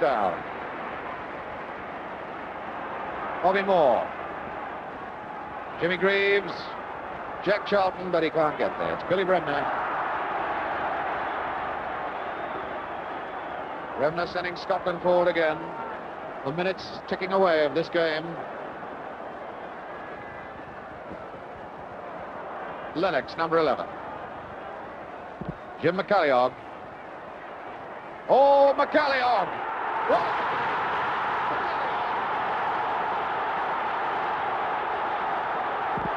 down. Harvie Moore. Jimmy Greaves. Jack Charlton, but he can't get there. It's Billy Bremner. Bremner sending Scotland forward again. The minutes ticking away of this game. Lennox, number 11. Jim McCalliog. Oh, McCalliog! Whoa.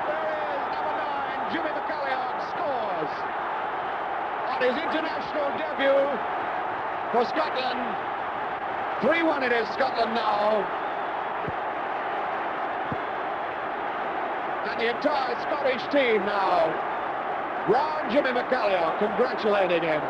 There is number 9, Jimmy McCalliog scores on his international debut for Scotland. 3-1 it is, Scotland now. And the entire Scottish team now round Jimmy McCalliog, congratulating him.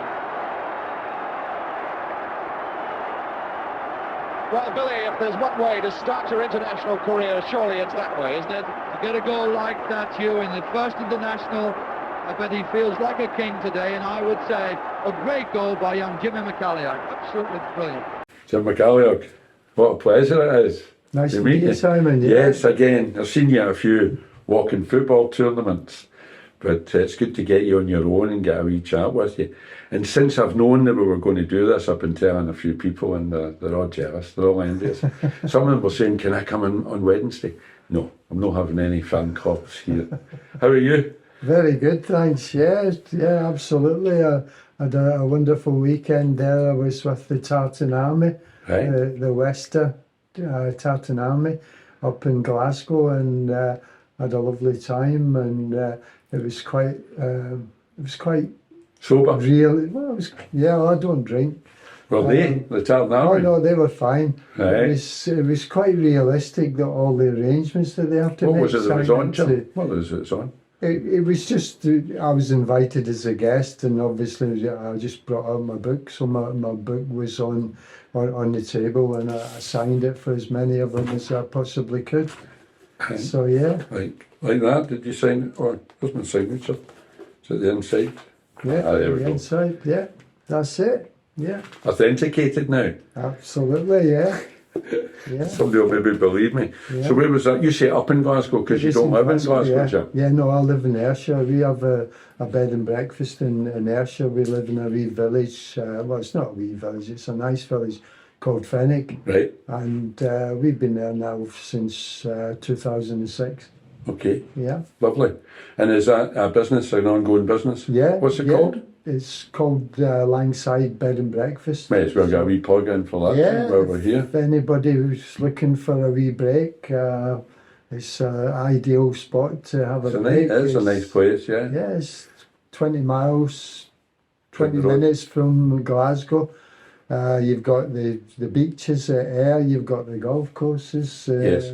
Well, Billy, if there's one way to start your international career, surely it's that way, isn't it? To get a goal like that, Hugh, in the first international, I bet he feels like a king today, and I would say a great goal by young Jimmy McCalliog. Absolutely brilliant. Jim McCalliog, what a pleasure it is. Nice to meet you, Simon. Yeah. Yes, again, I've seen you at a few walking football tournaments, but it's good to get you on your own and get a wee chat with you. And since I've known that we were going to do this, I've been telling a few people, and they're all jealous, they're all envious. Some of them were saying, can I come in on Wednesday? No, I'm not having any fan clubs here. How are you? Very good, thanks. Yeah, absolutely. I had a wonderful weekend there. I was with the Tartan Army, Right. the Wester Tartan Army up in Glasgow, and had a lovely time, and it was quite Sober? real. Well, I don't drink. Well, the Tartan Oh Army? no, they were fine. Right. It was quite realistic, that all the arrangements that they have to What make. was it that was on, Simon, Jim? What was it on? It was just, I was invited as a guest, and obviously I just brought out my book, so my book was on the table, and I signed it for as many of them as I possibly could. Right. So yeah. Like that? Did you sign it? Or where's my signature? Is it the inside? Yeah, there we the go. inside, yeah, that's it, yeah. Authenticated now? Absolutely, yeah. Yeah. Somebody will maybe believe me. Yeah. So where was that? You say up in Glasgow because you Just don't live in Glasgow, Glasgow, Jim? Yeah, no, I live in Ayrshire. We have a bed and breakfast in Ayrshire. We live in a wee village. Well, it's not a wee village, it's a nice village called Fenwick. Right. And we've been there now since 2006. Okay. Yeah. Lovely. And is that a business, an ongoing business? Yeah. What's it yeah. called? It's called Langside Bed and Breakfast. May as well get a wee plug in for that while we're here. If anybody who's looking for a wee break, it's an ideal spot to have a break. It is a nice place, yeah. Yeah, it's 20 miles, 20 Good road. minutes from Glasgow. You've got the beaches at Ayr, you've got the golf courses. Yes.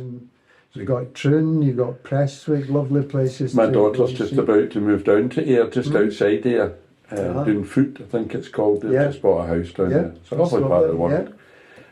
You've got Troon, you've got Prestwick, lovely places. My to daughter's go just see. about to move down to Ayr, just outside Ayr. Doing Foot, I think it's called. They've Yeah. just bought a house down Yeah, there. It's a lovely part of the world. yeah.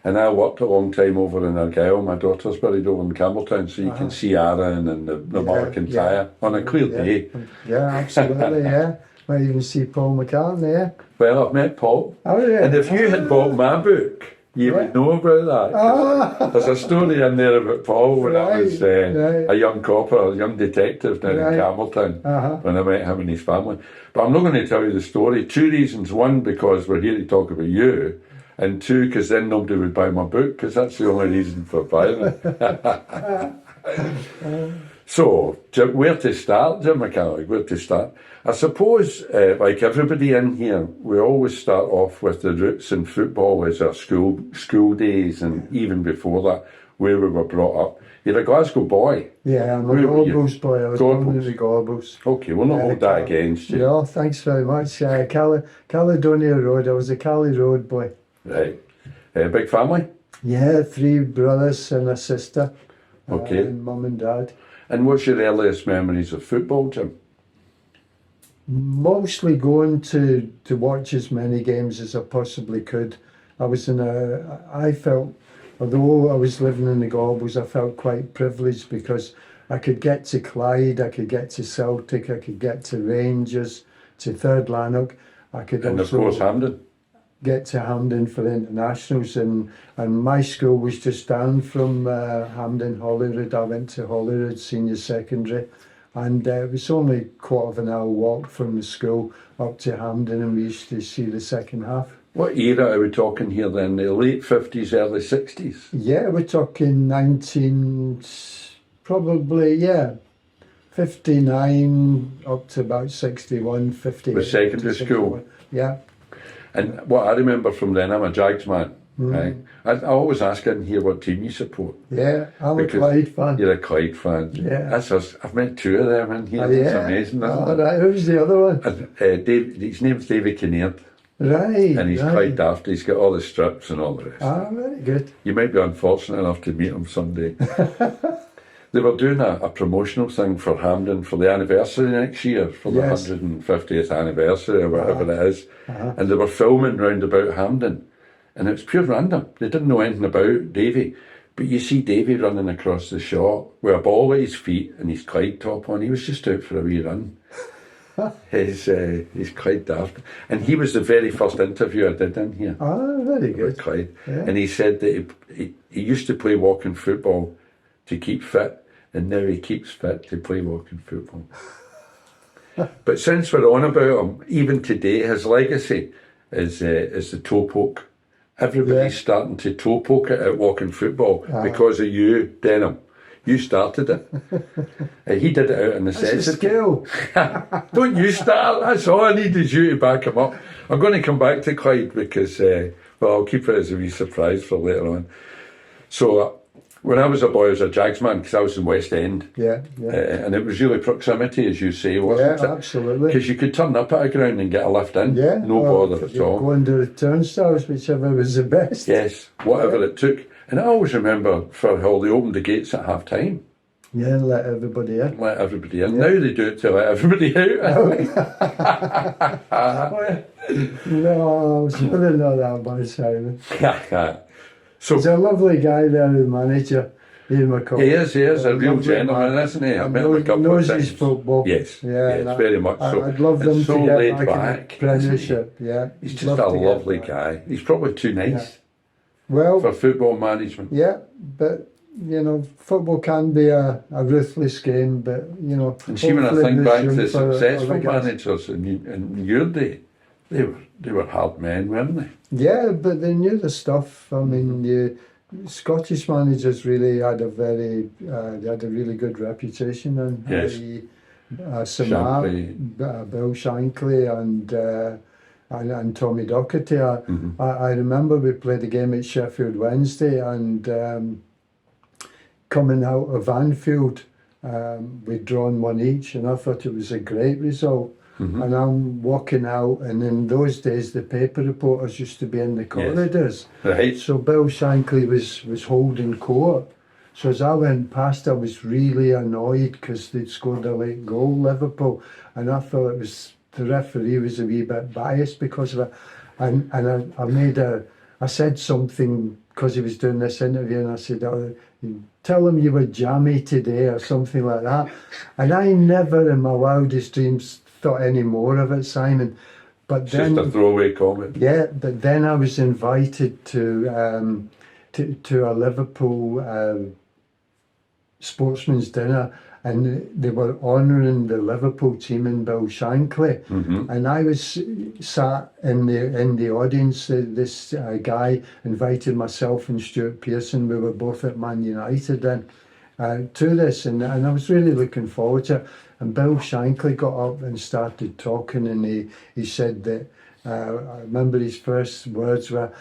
And I worked a long time over in Argyll. My daughter's buried over in Campbelltown, so you can see Arran and the Markintyre on a clear day. Yeah, absolutely, yeah. Might even see Paul McCartney, yeah. Well, I've met Paul. Oh, yeah. And if you had bought my book, you would know about that. Ah, There's a story in there about Paul when I was Right. a young copper, a young detective down in Right. Campbelltown when I met him and his family. But I'm not going to tell you the story. 2 reasons. One, because we're here to talk about you. And 2, because then nobody would buy my book, because that's the only reason for buying it. So, where to start, Jim McCalliog? Where to start? I suppose, like everybody in here, we always start off with the roots in football as our school days, and even before that, where we were brought up. You're a Glasgow boy. yeah, I'm a Where were you? Gorbals boy. I was born in Gorbals. the Gorbals. Okay, we'll not hold that against you. Yeah, thanks very much. Caledonia Road, I was a Cali Road boy. Right. Big family? Yeah, 3 brothers and a sister. Okay. And mum and dad. And what's your earliest memories of football, Jim? Mostly going to watch as many games as I possibly could. I felt, although I was living in the Gorbals, I felt quite privileged because I could get to Clyde, I could get to Celtic, I could get to Rangers, to Third Lanark. I could And of also, course, Hampden. get to Hampden for internationals, and my school was just down from Hampden, Holyrood. I went to Holyrood Senior Secondary, and it was only a quarter of an hour walk from the school up to Hampden, and we used to see the second half. What era are we talking here then? The late 50s, early 60s? Yeah, we're talking 59 up to about 61, 58. With secondary school? Yeah. And what I remember from then, I'm a Jags man. Right? I always ask in here what team you support. Yeah, I'm a Clyde fan. You're a Clyde fan. Yeah. That's us. I've met two of them in here. It's amazing. Right. Who's the other one? And, his name's David Kinnaird. Right. And he's quite daft. He's got all the strips and all the rest. Ah, very good. You might be unfortunate enough to meet him someday. They were doing a promotional thing for Hampden for the anniversary next year, for the 150th anniversary or whatever it is. And they were filming round about Hampden. And it was pure random. They didn't know anything about Davy. But you see Davy running across the shot with a ball at his feet and his Clyde top on. He was just out for a wee run. He's quite daft. And he was the very first interview I did in here. Ah, very good. With Clyde. Yeah. And he said that he used to play walking football to keep fit, and now he keeps fit to play walking football. But since we're on about him, even today, his legacy is the toe poke. Everybody's starting to toe poke it at walking football because of you, Denham. You started it. He did it out of necessity. That's a skill. Don't you start. That's all I need is you to back him up. I'm going to come back to Clyde because, I'll keep it as a wee surprise for later on. So, when I was a boy, I was a Jags man because I was in West End. Yeah. And it was really proximity, as you say, wasn't it? Yeah, absolutely. Because you could turn up at a ground and get a lift in. Yeah. No bother at all. Go under the turnstiles, whichever was the best. Yes, whatever it took. And I always remember for how they opened the gates at half time. Yeah, and let everybody in. Let everybody in. Now they do it to let everybody out. No, I was really not that much, Simon. So, he's a lovely guy there, the manager, Ian McCalliog. He is a real gentleman, isn't he? I've met him a couple of knows times. his football. Yes, very much so. I'd love them so to get laid back back, in the Premiership. Yeah, he's just a lovely guy. He's probably too nice for football management. Yeah, but you know, football can be a ruthless game, but you know. And see, when I think back to the successful managers in your day, they were hard men, weren't they? Yeah, but they knew the stuff. I mean, Scottish managers really had they had a really good reputation, and Bill Shankly and Tommy Docherty. I remember we played a game at Sheffield Wednesday, and coming out of Anfield, we'd drawn one each, and I thought it was a great result. And I'm walking out, and in those days the paper reporters used to be in the corridors. Right. So Bill Shankly was holding court. So as I went past, I was really annoyed because they'd scored a late goal, Liverpool, and I thought the referee was a wee bit biased because of it. And I said something because he was doing this interview, and I said, tell him you were jammy today or something like that. And I never in my wildest dreams thought any more of it, Simon. But it's then, just a throwaway comment. Yeah, but then I was invited to a Liverpool sportsman's dinner, and they were honouring the Liverpool team and Bill Shankly. And I was sat in the audience. This guy invited myself and Stuart Pearson. We were both at Man United then to this, and I was really looking forward to it. And Bill Shankly got up and started talking, and he said that, I remember his first words were,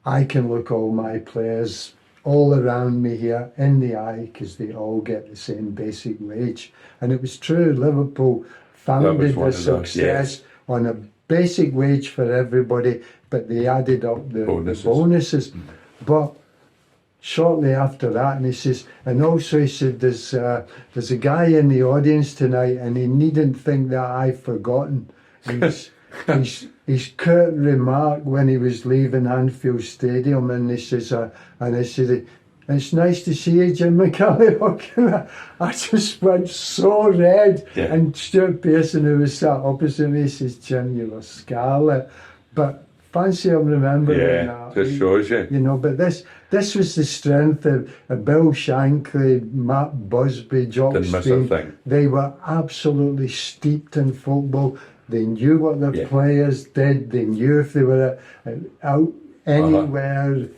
I can look all my players all around me here in the eye because they all get the same basic wage. And it was true. Liverpool founded their success on a basic wage for everybody, but they added up the bonuses. But shortly after that, and he says, and also he said, there's a guy in the audience tonight, and he needn't think that I've forgotten his curt remark when he was leaving Anfield Stadium, and he says, and I said, it's nice to see you, Jim McCalliog. I just went so red, and Stuart Pearson, who was sat opposite me, says, Jim, you were scarlet. But fancy I'm remembering Yeah, that. just shows you. You know, but this was the strength of Bill Shankly, Matt Busby, Jock Didn't miss a Stein. thing. They were absolutely steeped in football. They knew what their Yeah. players did. They knew if they were out anywhere.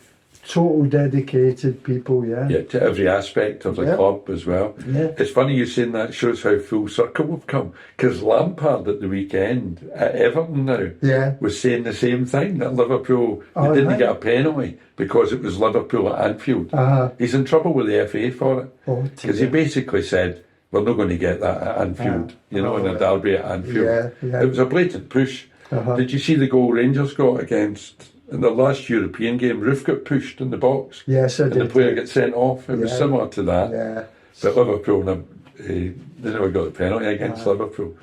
Total dedicated people, yeah. Yeah, to every aspect of the Yeah. club as well. Yeah. It's funny you saying that, shows how full circle we've come. Because Lampard at the weekend at Everton now Yeah. was saying the same thing, that Liverpool Oh, they didn't right. get a penalty because it was Liverpool at Anfield. He's in trouble with the FA for it. Oh, Because he dear. basically said, we're not going to get that at Anfield, in a derby at Anfield. Yeah, yeah. It was a blatant push. Did you see the goal Rangers got against, in the last European game, Roof got pushed in the box? Yes, I And did. the player gets sent off. It was Yeah. similar to that. Yeah. But Liverpool, they never got the penalty against Liverpool.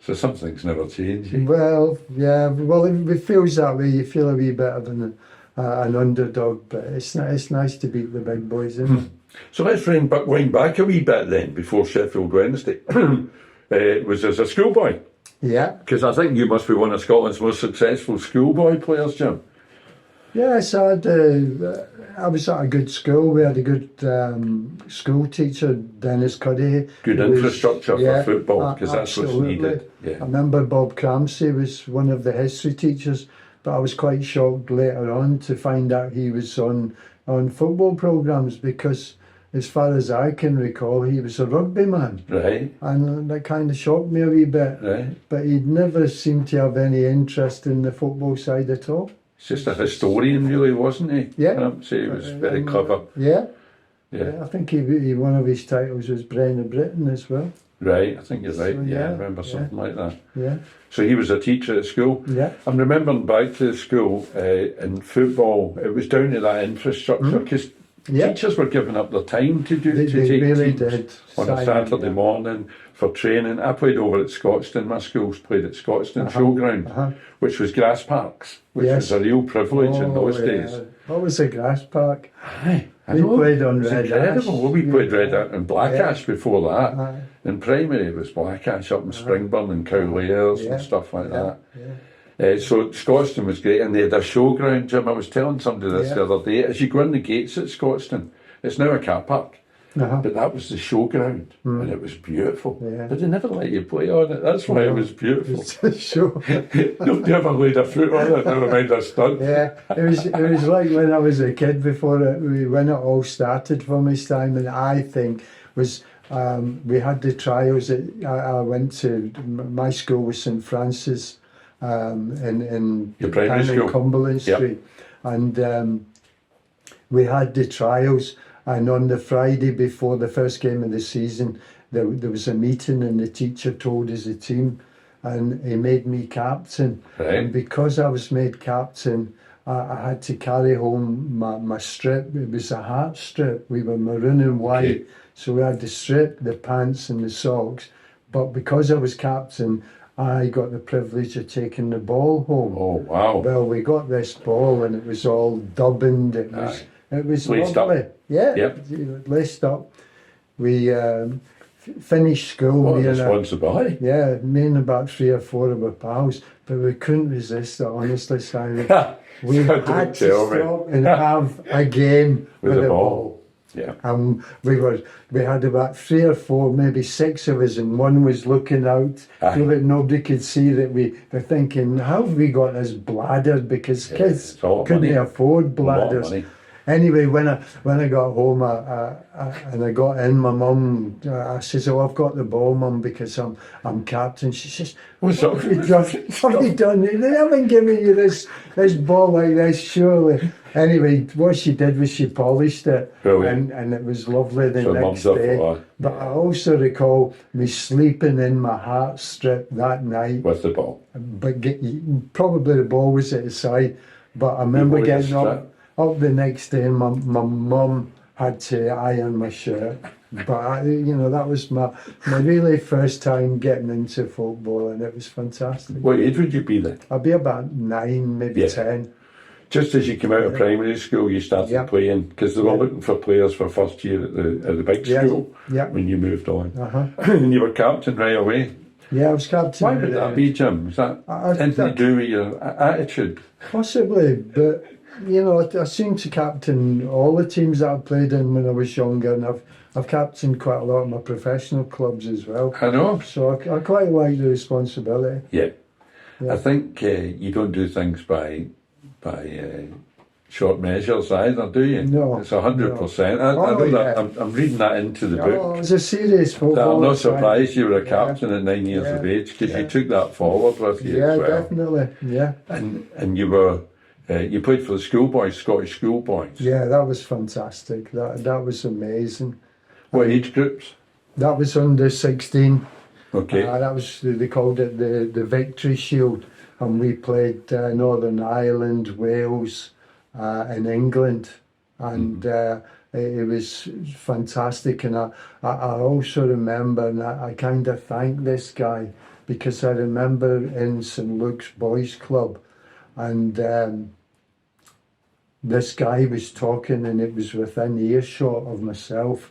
So some things never change. Well, yeah. Well, it feels that way. You feel a wee bit of an underdog, but it's nice to beat the big boys, isn't it? So let's wind back a wee bit then, before Sheffield Wednesday. It was as a schoolboy. Yeah. Because I think you must be one of Scotland's most successful schoolboy players, Jim. Yes, I was at a good school. We had a good school teacher, Denis Law. Good who was- infrastructure for football, because that's what's absolutely. needed. I Yeah. remember Bob Cramsey was one of the history teachers, but I was quite shocked later on to find out he was on football programmes, because as far as I can recall, he was a rugby man. Right, And that kind of shocked me a wee bit. right. But he'd never seemed to have any interest in the football side at all. He's just a historian, really, wasn't he? Yeah. So he was very clever. Yeah. Yeah. I think he one of his titles was Bremner Britain as well. Right, I think you're right. So, Yeah, yeah, I remember yeah. something like that. Yeah. So he was a teacher at school. Yeah. I'm remembering back to the school in football, it was down to that infrastructure, because Yeah. teachers were giving up their time to They take really teams did. on a Simon, Saturday yeah. morning for training. I played over at Scotstoun. My schools played at Scotstoun Showground, which was grass parks, which Yes. was a real privilege in those yeah. days. What was the grass park? Aye, I We know. played on It was Red incredible. Ash. Well, we played Yeah. Red Ash and Black Yeah. Ash before that. Aye. In primary, it was Black Ash up in Springburn and Cowlayers Yeah. and stuff like that. Yeah. So Scotstoun was great, and they had a showground, Jim. I was telling somebody this Yeah. the other day. As you go in the gates at Scotstoun, it's now a car park, but that was the showground, and it was beautiful. Yeah. But they never let you play on it. That's why it was beautiful. Sure. Nobody ever laid a foot on it, never mind a stunt. Yeah, it was like when I was a kid when it all started for me, Simon. I think was we had the trials. I went to my school was St Francis in Your primary school? Cumberland Yep. Street, and we had the trials. And on the Friday before the first game of the season, there was a meeting, and the teacher told us the team, and he made me captain. Right. And because I was made captain, I had to carry home my strip. It was a hat strip. We were maroon and white. Okay. So we had the strip, the pants and the socks. But because I was captain, I got the privilege of taking the ball home. Oh, wow. Well, we got this ball, and it was all dubbined. It was Laced lovely. up. Yeah, Yep. laced up. We finished school. What a me and responsibility. yeah, me and about 3 or 4 of our pals, but we couldn't resist it, honestly, Simon. We Don't had to tell me. stop and have a game With with a a ball. ball. Yeah. And we had about 3 or 4, maybe 6 of us, and one was looking out Aye. so that nobody could see that they're thinking, how have we got this bladder? Because kids it's all couldn't money. afford A lot of bladders. money. Anyway, when I got home, and I got in, my mum, I says, "Oh, I've got the ball, Mum, because I'm captain." She says, What's "What up? have you done? What have you done? They haven't given you this ball like this, surely." Anyway, what she did was she polished it, Brilliant. and it was lovely the So next Mum's up day. for that. But I also recall me sleeping in my hat strip that night. With the ball. But probably the ball was at the side. But I remember wore your getting up the next day, and my mum had to iron my shirt. But that was my really first time getting into football, and it was fantastic. What age would you be then? I'd be about 9, maybe Yeah. 10. Just as you came out of primary school, you started Yeah. playing, because they were looking for players for first year at the big Yeah. school Yeah. when you moved on. Uh-huh. And you were captain right away. Yeah, I was captain. Why would that be, Jim? Was that anything to do with your attitude? Possibly, but you know, I seem to captain all the teams that I played in when I was younger, and I've captained quite a lot of my professional clubs as well. I know. So I quite like the responsibility. Yeah. I think you don't do things by short measures either, do you? No. It's 100%. I know that. I'm reading that into the book. It's a serious football. I'm not surprised you were a captain at 9 years of age, because you took that forward with you as well. Definitely. Yeah. And you were you played for the Schoolboys, Scottish Schoolboys. Yeah, that was fantastic. That was amazing. What age groups? That was under 16. Okay. That was, they called it the Victory Shield, and we played Northern Ireland, Wales, in England, and it was fantastic. And I also remember, and I kind of thank this guy, because I remember in St Luke's Boys Club, and this guy was talking, and it was within earshot of myself,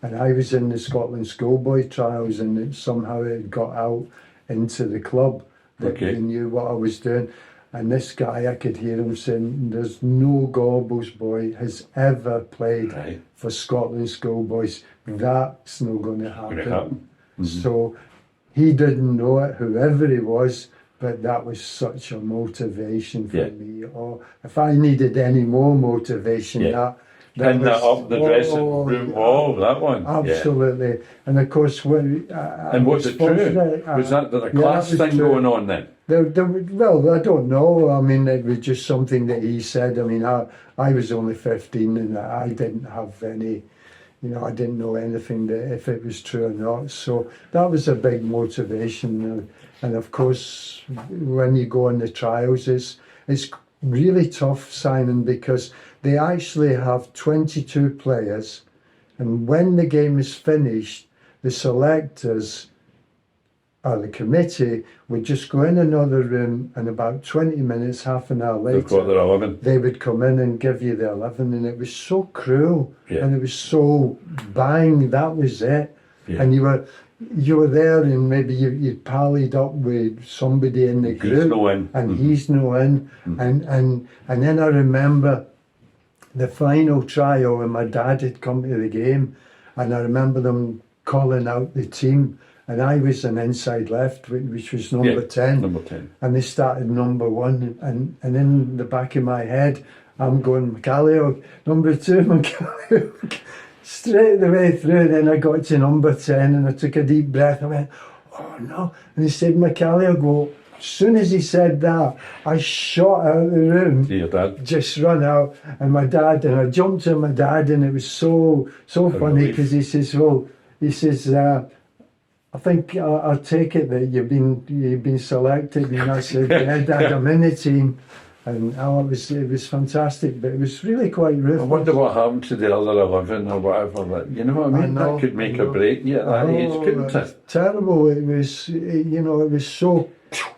and I was in the Scotland Schoolboy trials, and somehow it got out into the club that they knew what I was doing. And this guy, I could hear him saying, there's no Gorbals boy has ever played for Scotland Schoolboys. That's not going to happen. So he didn't know it, whoever he was, but that was such a motivation for me. Or if I needed any more motivation, Pin that up the dressing room wall, that one. Absolutely. Yeah. And of course, when and was it true? Was that a class thing going on then? Well, I don't know. I mean, it was just something that he said. I mean, I was only 15, and I didn't have any, you know, I didn't know anything that if it was true or not. So that was a big motivation. And of course, when you go on the trials, it's really tough, Simon, because they actually have 22 players, and when the game is finished, the selectors or the committee would just go in another room, and about 20 minutes, half an hour later, they would come in and give you the 11, and it was so cruel, and it was so bang, that was it. And you were there, and maybe you pallied up with somebody in the group, and he's no in, and then I remember the final trial, and my dad had come to the game, and I remember them calling out the team, and I was an inside left, which was number 10. Number 10. And they started number 1, and in the back of my head, I'm going, McCalliog, number 2, McCalliog. Straight the way through, and then I got to number 10, and I took a deep breath. I went, oh no. And he said, McCalliog. Well, as soon as he said that, I shot out of the room. To your dad? Just run out. And I jumped to my dad, and it was so funny, because he says, I think I'll take it that you've been selected. And I said, yeah, Dad, I'm in the team. And it was fantastic, but it was really quite ruthless. I wonder what happened to the other 11 or whatever. You know what I mean? That could make a break at that age, couldn't it? Terrible. It was, it was so.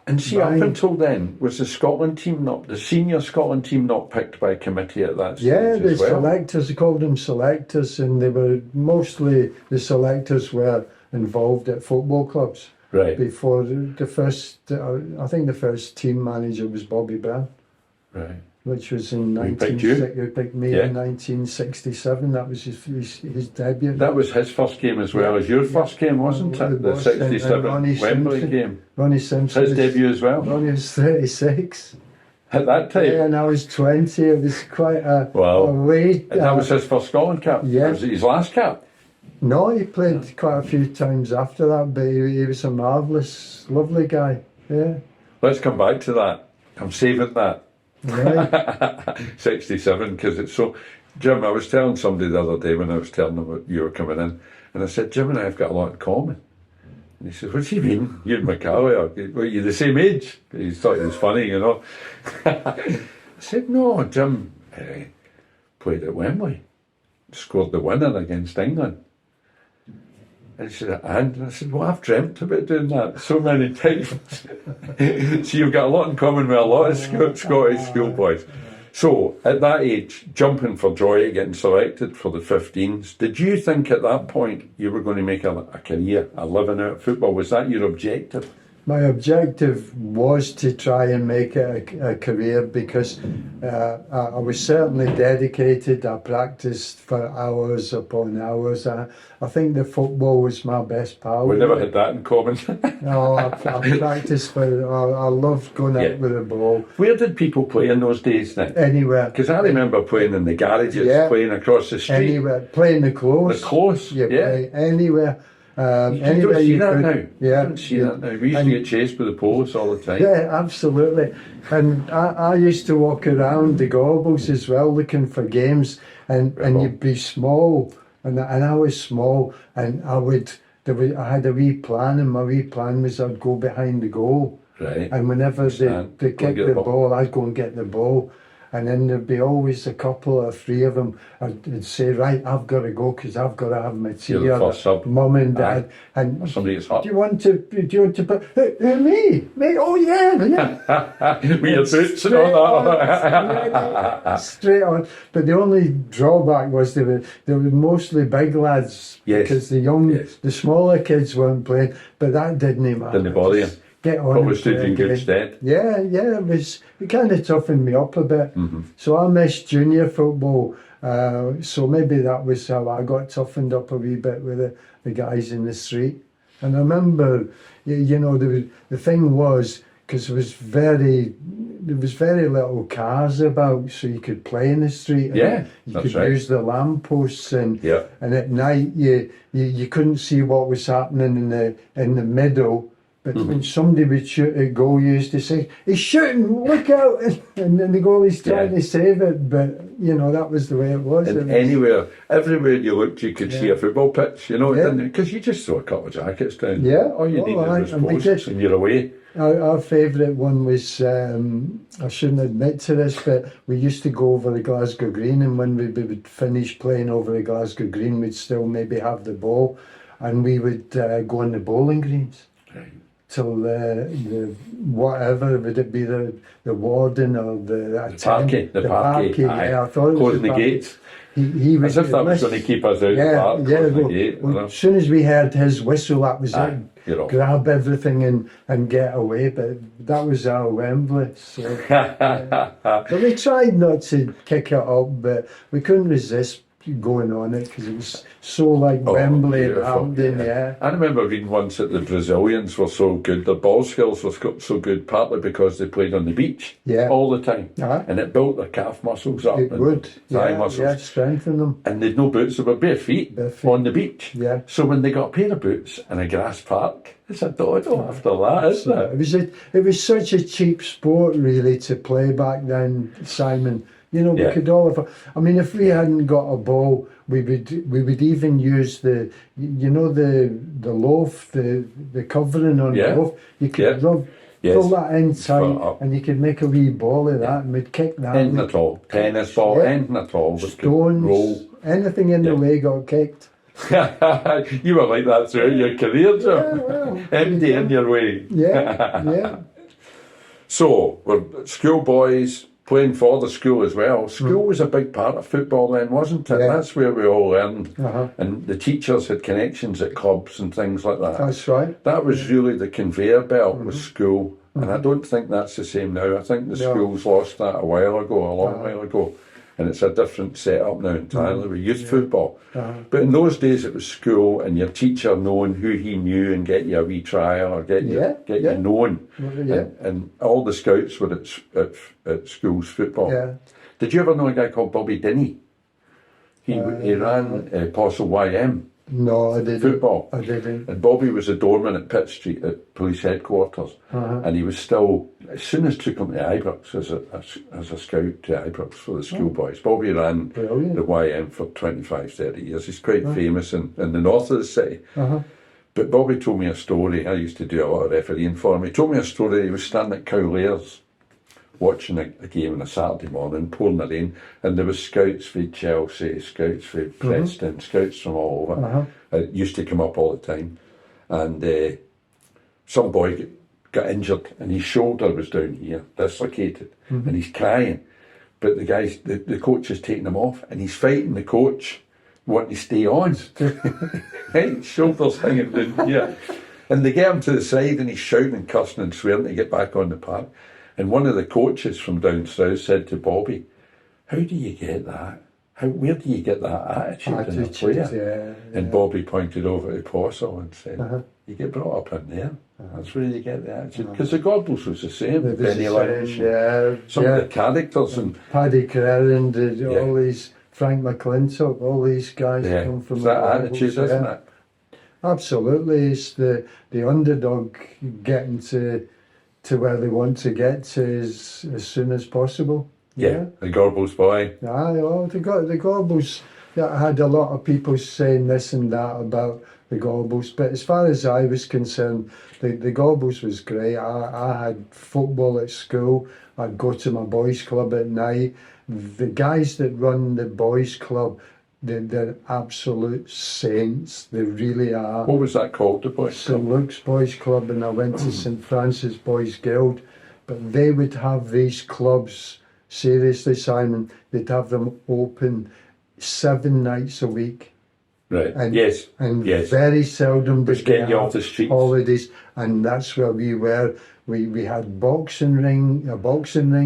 And see, up until then, was the Scotland team the senior Scotland team not picked by committee at that stage? Yeah, the selectors, they called them selectors, and they were mostly, the selectors were involved at football clubs. Right. Before the first, I think the first team manager was Bobby Brown. Right. Which was in He picked me in 1967. That was his debut. That was his first game as well as your first game, wasn't it? The 67 Wembley game. Ronnie Simpson. His debut as well. Ronnie was 36. At that time? Yeah, and I was 20. It was quite a wait. That was his first Scotland cap? Yeah. Was it his last cap? No, he played quite a few times after that, but he was a marvellous, lovely guy. Yeah. Let's come back to that. I'm saving that. Right. 67, because it's so. Jim, I was telling somebody the other day when I was telling them that you were coming in, and I said, Jim and I have got a lot in common. And he said, what do you mean? You're McCalliog. Well, you're the same age. He thought it was funny, you know. I said, no, Jim played at Wembley, scored the winner against England. And he said, and I said, well, I've dreamt about doing that so many times. So you've got a lot in common with a lot of Scottish schoolboys. So, at that age, jumping for joy, getting selected for the 15s, did you think at that point you were going to make a career, a living out of football? Was that your objective? My objective was to try and make it a career because I was certainly dedicated. I practiced for hours upon hours. I think the football was my best pal. We never had that in common. No, I practiced for. I loved going out with the ball. Where did people play in those days then? Anywhere. Because I remember playing in the garages, playing across the street. Anywhere. Playing the close. The close, Play anywhere. You don't see that now. You don't see that now. We used to get chased with the police all the time. Yeah, absolutely. And I used to walk around the Gobbles as well looking for games, and you'd be small, and I was small, and I had a wee plan, and my wee plan was I'd go behind the goal. Right. And whenever they kicked the ball, I'd go and get the ball. And then there'd be always a couple or three of them. I'd say, right, I've got to go because I've got to have my tea. You're the first sub. Mum and Dad. And somebody gets hurt. Do you want to put me? Oh yeah. With your boots and all that. Straight on. But the only drawback was they were mostly big lads. Yes. Because the smaller kids weren't playing. But that didn't matter. Didn't bother you? Get on. Probably stood in good stead. Yeah, it kind of toughened me up a bit. So I missed junior football. So maybe that was how I got toughened up a wee bit with the guys in the street. And I remember, the thing was, because there was very little cars about, so you could play in the street. Yeah, you that's could right. use the lampposts, and at night you couldn't see what was happening in the middle. But when somebody would shoot a goal, you used to say, "He's shooting! Look out!" And then the goalie's trying to save it. But that was the way it was. And everywhere you looked, you could see a football pitch. Because you just throw a couple of jackets down. Yeah. All you needed was posts, and you're away. Our favourite one was, I shouldn't admit to this, but we used to go over the Glasgow Green, and when we would finish playing over the Glasgow Green, we'd still maybe have the ball, and we would go on the bowling greens. Right. Till the whatever, would it be the warden or the parquet? The parquet. Yeah, I thought it was closing the gates. He was, as if that was going to keep us out of the park. The gate, as soon as we heard his whistle, that was it. Grab everything and get away. But that was our Wembley. So, but we tried not to kick it up, but we couldn't resist going on it because it was so like Wembley and Hampden. I remember reading once that the Brazilians were so good, their ball skills were so good, partly because they played on the beach all the time, and it built their calf muscles up. It would, thigh muscles, strengthen them. And they'd no boots; they were bare feet on the beach. Yeah. So when they got a pair of boots in a grass park, it's a doddle after that, isn't it? It was such a cheap sport, really, to play back then, Simon. We could all have. I mean, if we hadn't got a ball, we would even use the loaf, the covering on the loaf. You could fill that inside, and you could make a wee ball of that, and we'd kick that. Anything at all, tennis ball, anything at all. Stones, roll. Anything in the way got kicked. You were like that throughout your career, Jim. Empty in your way. Yeah. So we're schoolboys. Playing for the school as well. School was a big part of football then, wasn't it? That's where we all learned. And the teachers had connections at clubs and things like that. That's right. That was really the conveyor belt with school. And I don't think that's the same now. I think the school's lost that a long while ago. And it's a different setup now entirely with youth football. But in those days it was school and your teacher knowing who he knew and get you a wee trial or get you known. And all the scouts were at school's football. Did you ever know a guy called Bobby Denny? He ran Postle YM. No, I didn't. Football. I didn't. And Bobby was a doorman at Pitt Street at police headquarters. And he was still, as soon as took him to Ibrox as a scout to Ibrox for the schoolboys. Bobby ran the YM for 25, 30 years. He's quite famous in the north of the city. But Bobby told me a story. I used to do a lot of refereeing for him. He told me a story. He was standing at Cowlairs watching a game on a Saturday morning, pouring the rain, and there was scouts for Chelsea, scouts for Preston, scouts from all over. It used to come up all the time. And some boy got injured and his shoulder was down here, dislocated, and he's crying. but the coach is taking him off, and he's fighting the coach, wanting to stay on. Right, shoulders hanging down here. And they get him to the side, and he's shouting and cussing and swearing to get back on the park. And one of the coaches from down south said to Bobby, "How do you get that? Where do you get that attitude in a player?" And Bobby pointed over to Porcel and said, "You get brought up in there. That's where you get the attitude." Because the Gorbals was the same. Benny Lynch, some of the characters, and Paddy Carrera, all these, Frank McClintock, all these guys come from that attitude, isn't it? Absolutely, it's the underdog getting to where they want to get to as soon as possible. Yeah, the Gorbals boy. The Gorbals. I had a lot of people saying this and that about the Gorbals, but as far as I was concerned, the Gorbals was great. I had football at school. I'd go to my boys' club at night. The guys that run the boys' club, they're absolute saints. They really are. What was that called, the boys' club? St Luke's Boys Club, and I went to St Francis Boys Guild. But they would have these clubs, seriously, Simon, they'd have them open 7 nights a week. Right. And, yes. And yes. very seldom did get they you off have the streets. holidays, and that's where we were. We had a boxing ring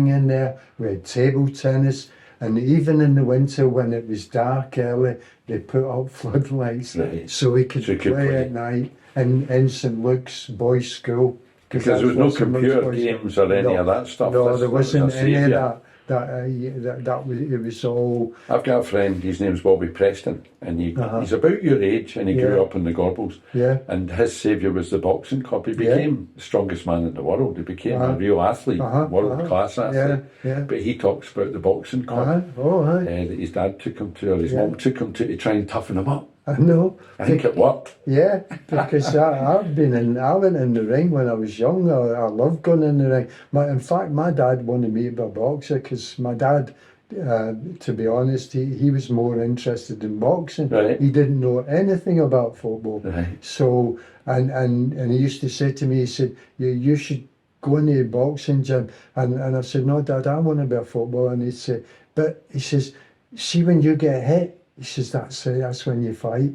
in there. We had table tennis, and even in the winter when it was dark early, they put up floodlights so we could play at night in St Luke's Boys' School. Because there was no computer games or any of that stuff. No, there wasn't any of that. It was all. I've got a friend, his name's Bobby Preston, and he's about your age, and he grew up in the Gorbals. Yeah. And his saviour was the boxing club. He became the strongest man in the world. He became a real athlete, world class athlete. Yeah. But he talks about the boxing club that his dad took him to, or his mum took him to try and toughen him up. I know. I think it worked. Yeah, because I went in the ring when I was young. I loved going in the ring. In fact, my dad wanted me to be a boxer because my dad, to be honest, he was more interested in boxing. Right. He didn't know anything about football. Right. So, and he used to say to me, he said, you should go into the boxing gym. And I said, no, Dad, I want to be a footballer. And he said, but he says, see, when you get hit, he says, that's when you fight.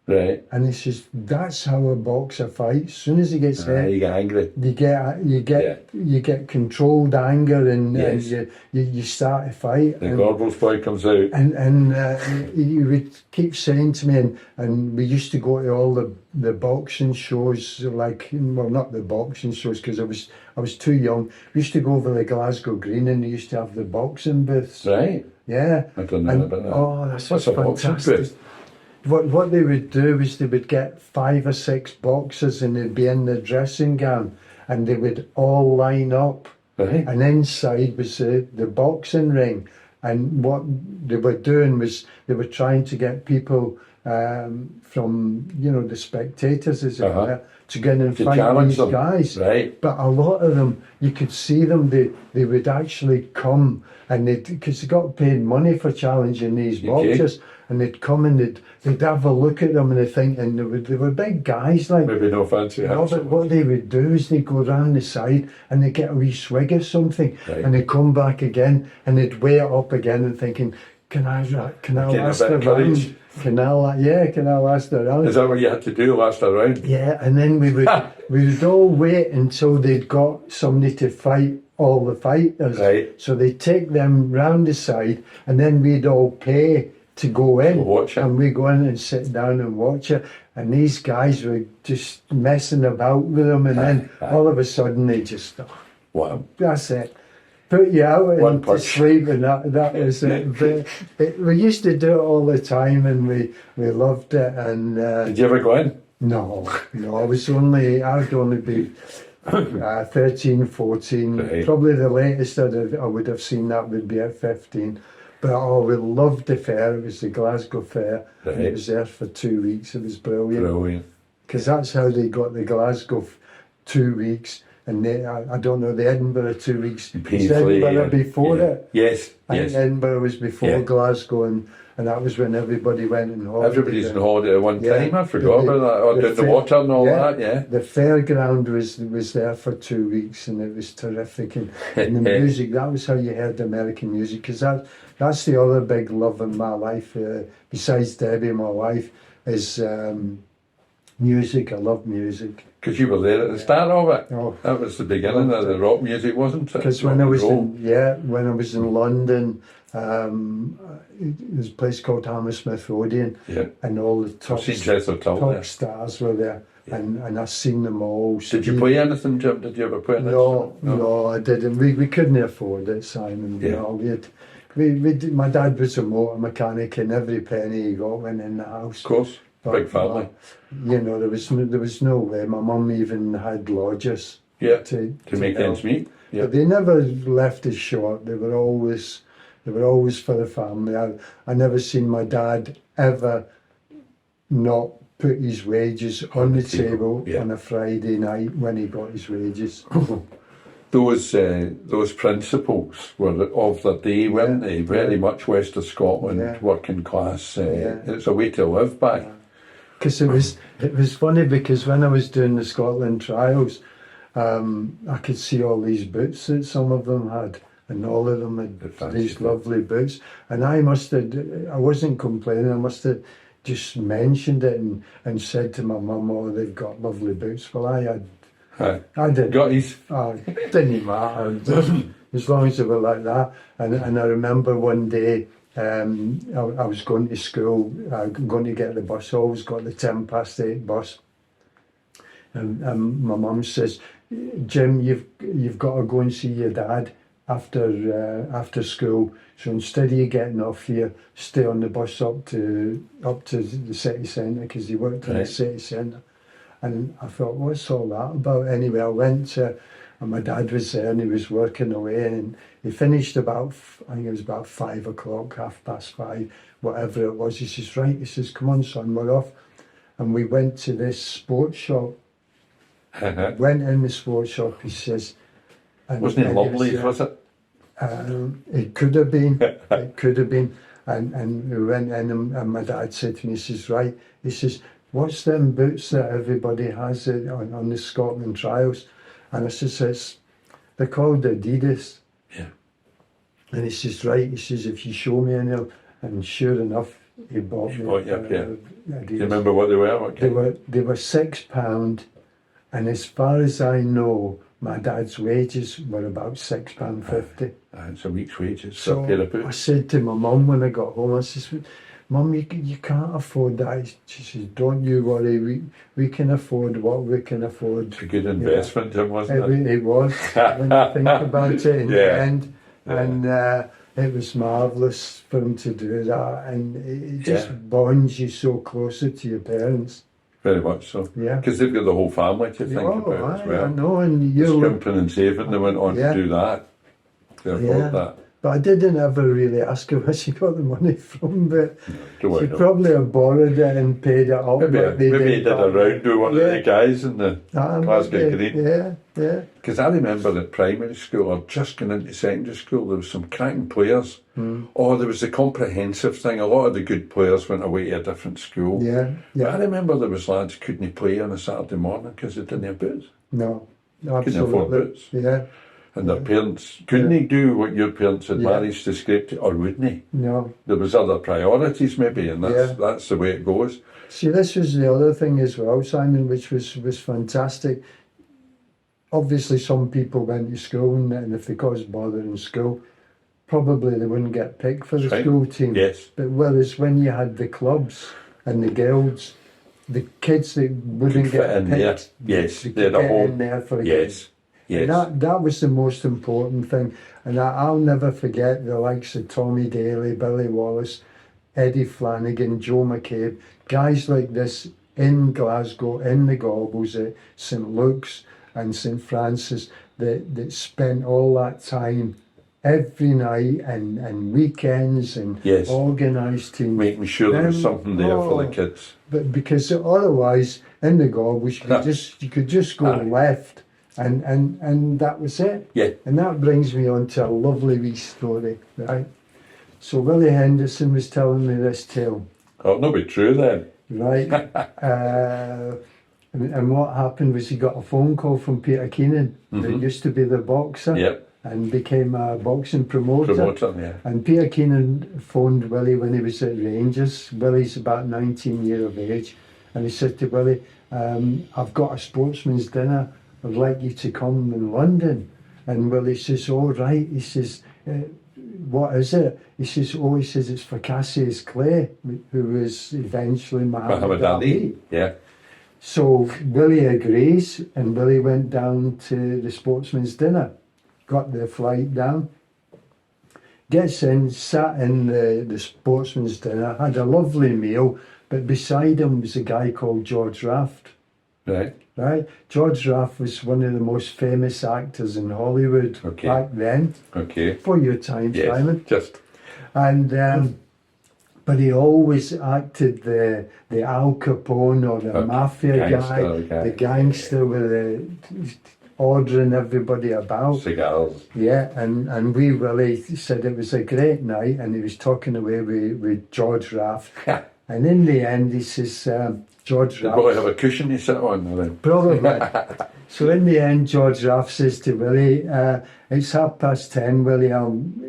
Right. And he says, that's how a boxer fights. As soon as he gets hit, you get angry. You get controlled anger, and you start to fight. The Gorbals boy comes out. And he would keep saying to me, and we used to go to all the boxing shows, not the boxing shows because I was too young. We used to go over the Glasgow Green, and they used to have the boxing booths. Right. Yeah. I don't know about that. Oh, that's What's a boxing fantastic. booth? What they would do is they would get 5 or 6 boxers, and they'd be in the dressing gown, and they would all line up. Right. And inside was the boxing ring. And what they were doing was they were trying to get people from, the spectators, as it were, to get in and fight these guys. Right. But a lot of them, you could see them, they would actually come, and because they got paid money for challenging these boxers, and they'd come and they'd have a look at them, and and they were big guys, like. Maybe no fancy. No, but what they would do is they'd go round the side and they'd get a wee swig of something, and they'd come back again and they'd weigh it up again and thinking, can I last a round? Can I last a round? Is that what you had to do, last a round? Yeah, and then we would all wait until they'd got somebody to fight all the fighters. Right. So they'd take them round the side, and then we'd all pay to go in, watch it. And we go in and sit down and watch it. And these guys were just messing about with them, and then all of a sudden they just, wow, that's it. Put you out and to sleep, and that was it. But we used to do it all the time, and we loved it. And did you ever go in? No, I'd only be 13, 14. Right. Probably the latest I would have seen that would be at 15. But we loved the fair. It was the Glasgow Fair. Right. And it was there for 2 weeks. It was brilliant. Brilliant. Because that's how they got the Glasgow 2 weeks. and I don't know, the Edinburgh 2 weeks. Paisley, Was Edinburgh before it? Yes, I think yes. Edinburgh was before Glasgow, and that was when everybody went on holiday. Everybody's on holiday at one Yeah. time. I forgot about that. Or down the water and all that. Yeah. The fairground was there for 2 weeks, and it was terrific. And the music, that was how you heard American music, because that's the other big love in my life, besides Debbie, my wife, is music. I love music. Because you were there at the start of it. Oh, That was the beginning of the rock music, wasn't it? because when I was in London, there's a place called Hammersmith Odeon, and all the top stars were there, and I seen them all. Did you play anything, Jim? Did you ever play anything? No, I didn't. We couldn't afford it, Simon. Yeah. You know, my dad was a motor mechanic, and every penny he got went in the house. Of course, big family. You know, there was no way. My mum even had lodgers. Yeah, to make help. ends meet. Yeah. But they never left us short. They were always for the family. I never seen my dad ever not put his wages on the table on a Friday night when he got his wages. Those principles were of the day, weren't they? Very much west of Scotland, working class. It's a way to live by. Because it was funny, because when I was doing the Scotland trials, I could see all these boots that some of them had, and all of them had these lovely boots. And I wasn't complaining, I must have just mentioned it and said to my mum, oh, they've got lovely boots. Well, I didn't. Got his. It didn't matter, as long as they were like that. And I remember one day, I was going to school, going to get the bus. I always got the 8:10 bus. And my mum says, Jim, you've got to go and see your dad after school. So instead of you getting off here, stay on the bus up to the city centre, because he worked in the city centre. And I thought, what's all that about? Anyway, I went to, and my dad was there, and he was working away, and he finished about, I think it was about 5 o'clock, 5:30, whatever it was. He says, right, he says, come on, son, we're off. And we went to this sports shop. Went in the sports shop, he says. Wasn't it lovely, was it? It could have been. It could have been. And we went in, and my dad said to me, he says, right, he says, what's them boots that everybody has on the Scotland trials? And I says, they're called Adidas. Yeah. And he says, right, he says, if you show me any of them, and sure enough, he bought me Adidas. Adidas. Do you remember what they were? They were £6, and as far as I know, my dad's wages were about £6.50. It's a week's wages. So a pair of boots. I said to my mum when I got home, I says, Mum, you can't afford that. She says, don't you worry, we can afford what we can afford. It's a good investment, Jim, wasn't it? It was, when you think about it in the end. And it was marvellous for him to do that, and it just bonds you so closer to your parents. Very much so. Yeah. Because they've got the whole family to think about as well. I know, and Scrimping and saving, they went on to do that. To afford that. But I didn't ever really ask her where she got the money from, but she probably have borrowed it and paid it up. Maybe he did a round with one of the guys in the Glasgow Green. Yeah. Because I remember at primary school, or just going into secondary school, there was some cracking players. Oh, there was the comprehensive thing. A lot of the good players went away to a different school. Yeah. But I remember there was lads couldn't play on a Saturday morning because they didn't have boots. No, absolutely. Couldn't afford boots. Yeah. And their parents, couldn't he do what your parents had managed to scrape to, or wouldn't he? No. There was other priorities maybe, and that's the way it goes. See, this was the other thing as well, Simon, which was fantastic. Obviously, some people went to school, and if they caused bother in school, probably they wouldn't get picked for the school team. Yes. But whereas when you had the clubs and the guilds, the kids that wouldn't get picked, they could get in there for a game. Yes. And that was the most important thing. And I'll never forget the likes of Tommy Daly, Billy Wallace, Eddie Flanagan, Joe McCabe, guys like this in Glasgow, in the Gaubles at St Luke's and St Francis, that spent all that time every night and weekends and organised teams. Making sure there was something there for the kids. But because otherwise, in the Gaubles, you could just go left. And that was it. Yeah. And that brings me on to a lovely wee story, right? So Willie Henderson was telling me this tale. Oh, no, be true then. Right. And what happened was he got a phone call from Peter Keenan, that used to be the boxer, Yep. and became a boxing promoter. Yeah. And Peter Keenan phoned Willie when he was at Rangers. Willie's about 19 years of age. And he said to Willie, I've got a sportsman's dinner. I'd like you to come in London. And Willie says, all right. He says, what is it? He says, it's for Cassius Clay, who was eventually Muhammad Ali. Yeah. So Willie agrees, and Willie went down to the sportsman's dinner, got the flight down, gets in, sat in the sportsman's dinner, had a lovely meal, but beside him was a guy called George Raft. Right. Right? George Raft was one of the most famous actors in Hollywood back then. Okay. For your time, Yes, Simon. just. And but he always acted the Al Capone or the mafia guy, the gangster with the ordering everybody about. Cigars. Yeah, and we really said it was a great night, and he was talking away with George Raft. And in the end, he says, George Raft... Will I have a cushion you sit on then? Probably. So in the end, George Raft says to Willie, it's 10:30, Willie,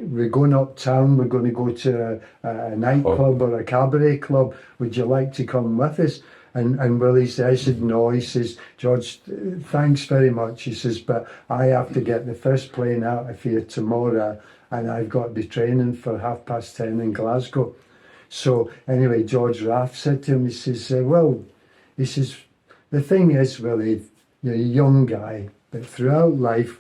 we're going uptown, we're going to go to a nightclub or a cabaret club, would you like to come with us? And Willie says, no, he says, George, thanks very much, he says, but I have to get the first plane out of here tomorrow, and I've got to be training for 10:30 in Glasgow. So anyway, George Raft said to him, he says, the thing is, Willie, you're a young guy, but throughout life,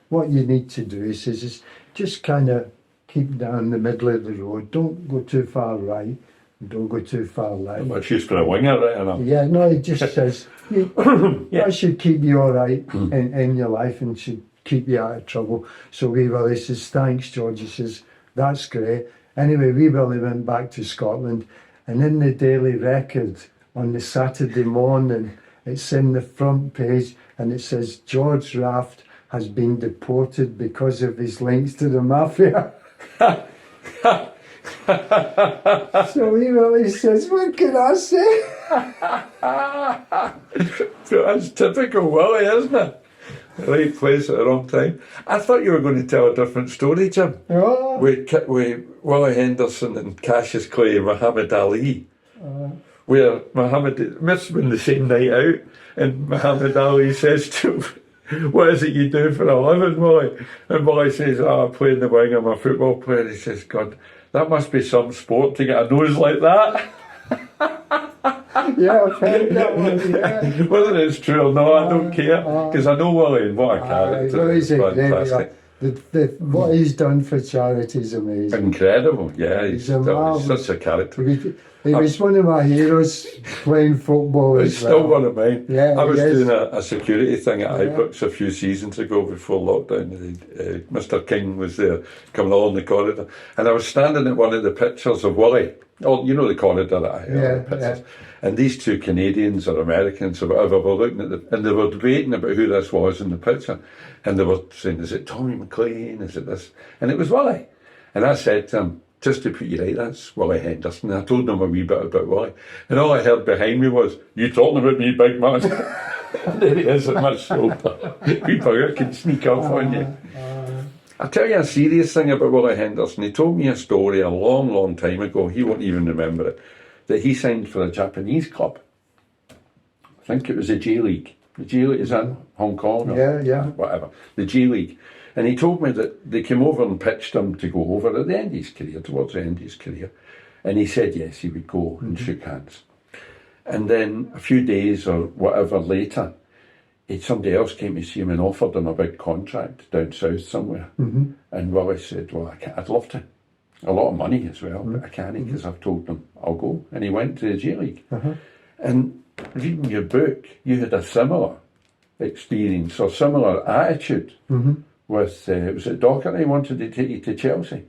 what you need to do, he says, is just kind of keep down the middle of the road. Don't go too far right, and don't go too far left. But she's for a winger, right? I know. Yeah, no, he just says, that should keep you all right in your life and should keep you out of trouble. So Wee Willie says, thanks, George. He says, that's great. Anyway, Wee Willie went back to Scotland, and in the Daily Record on the Saturday morning, it's in the front page, and it says, George Raft has been deported because of his links to the mafia. So Wee Willie says, what can I say? So that's typical Willie, isn't it? The right place at the wrong time. I thought you were going to tell a different story, Jim. Oh. With Willie Henderson and Cassius Clay and Muhammad Ali. Where Muhammad must have been the same night out, and Muhammad Ali says to him, what is it you do for a living, Willie? And Willie says, I play in the wing, I'm a football player. He says, God, that must be some sport to get a nose like that. Yeah, I've heard that one, yeah. Whether it's true or not, I don't care, because I know Willie and what a character. Well, he's fantastic. What he's done for charity is amazing. Incredible, yeah, he's such a character. He was one of my heroes playing football as He's still one of mine. Yeah, I was he is. doing a security thing at Ibrox a few seasons ago before lockdown. Mr. King was there coming along the corridor, and I was standing at one of the pictures of Willie. Oh, you know the corridor at the pictures. Yeah. And these two Canadians or Americans or whatever were looking at and they were debating about who this was in the picture. And they were saying, is it Tommy McLean? Is it this? And it was Willie. And I said to him, just to put you right, that's Willie Henderson. And I told them a wee bit about Willie. And all I heard behind me was, you talking about me, big man? And there he is at my shoulder. Wee bugger can sneak off on you. I'll tell you a serious thing about Willie Henderson. He told me a story a long, long time ago. He won't even remember it. That he signed for a Japanese club. I think it was the J League. The J League, is that Hong Kong? Or whatever. The J League. And he told me that they came over and pitched him to go over at the end of his career, towards the end of his career. And he said yes, he would go and shook hands. And then a few days or whatever later, somebody else came to see him and offered him a big contract down south somewhere. And Willie said, well, I'd love to. A lot of money as well, but I can't because I've told them I'll go. And he went to the J League. And reading your book, you had a similar experience or similar attitude with, was it Docherty wanted to take you to Chelsea?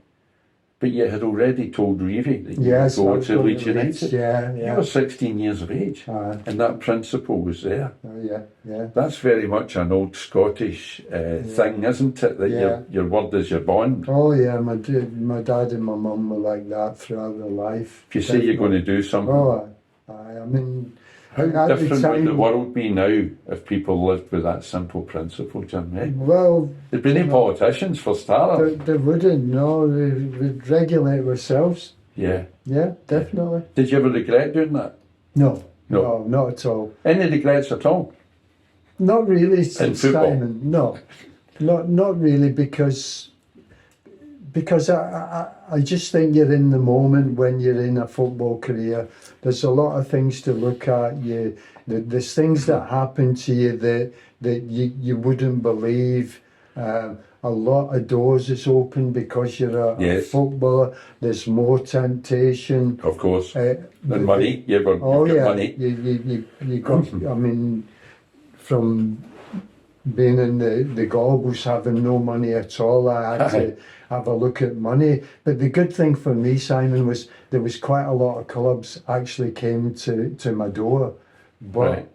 But you had already told Reevy that you Yes, would I go was to going Leeds to Leeds, United. yeah, You yeah. were 16 years of age, Aye. and that principle was there. Oh, yeah, yeah. That's very much an old Scottish thing, isn't it? That Yeah. your word is your bond. Oh yeah, my dad and my mum were like that throughout their life. If you say you're going to do something, I mean, how at the different time, would the world be now if people lived with that simple principle, Jim? Eh? well, There'd be no politicians for starters. they wouldn't. No, we'd regulate ourselves. Yeah. Yeah, definitely. Did you ever regret doing that? No, No. not at all. Any regrets at all? Not really, In football? Simon. No, not really, because I just think you're in the moment when you're in a football career. There's a lot of things to look at. There's things that happen to you that you wouldn't believe. A lot of doors is open because you're a footballer. There's more temptation. Of course. And money. You've got money. You got. I mean, from being in the Gorbals, having no money at all, I had to have a look at money. But the good thing for me, Simon, was there was quite a lot of clubs actually came to my door. But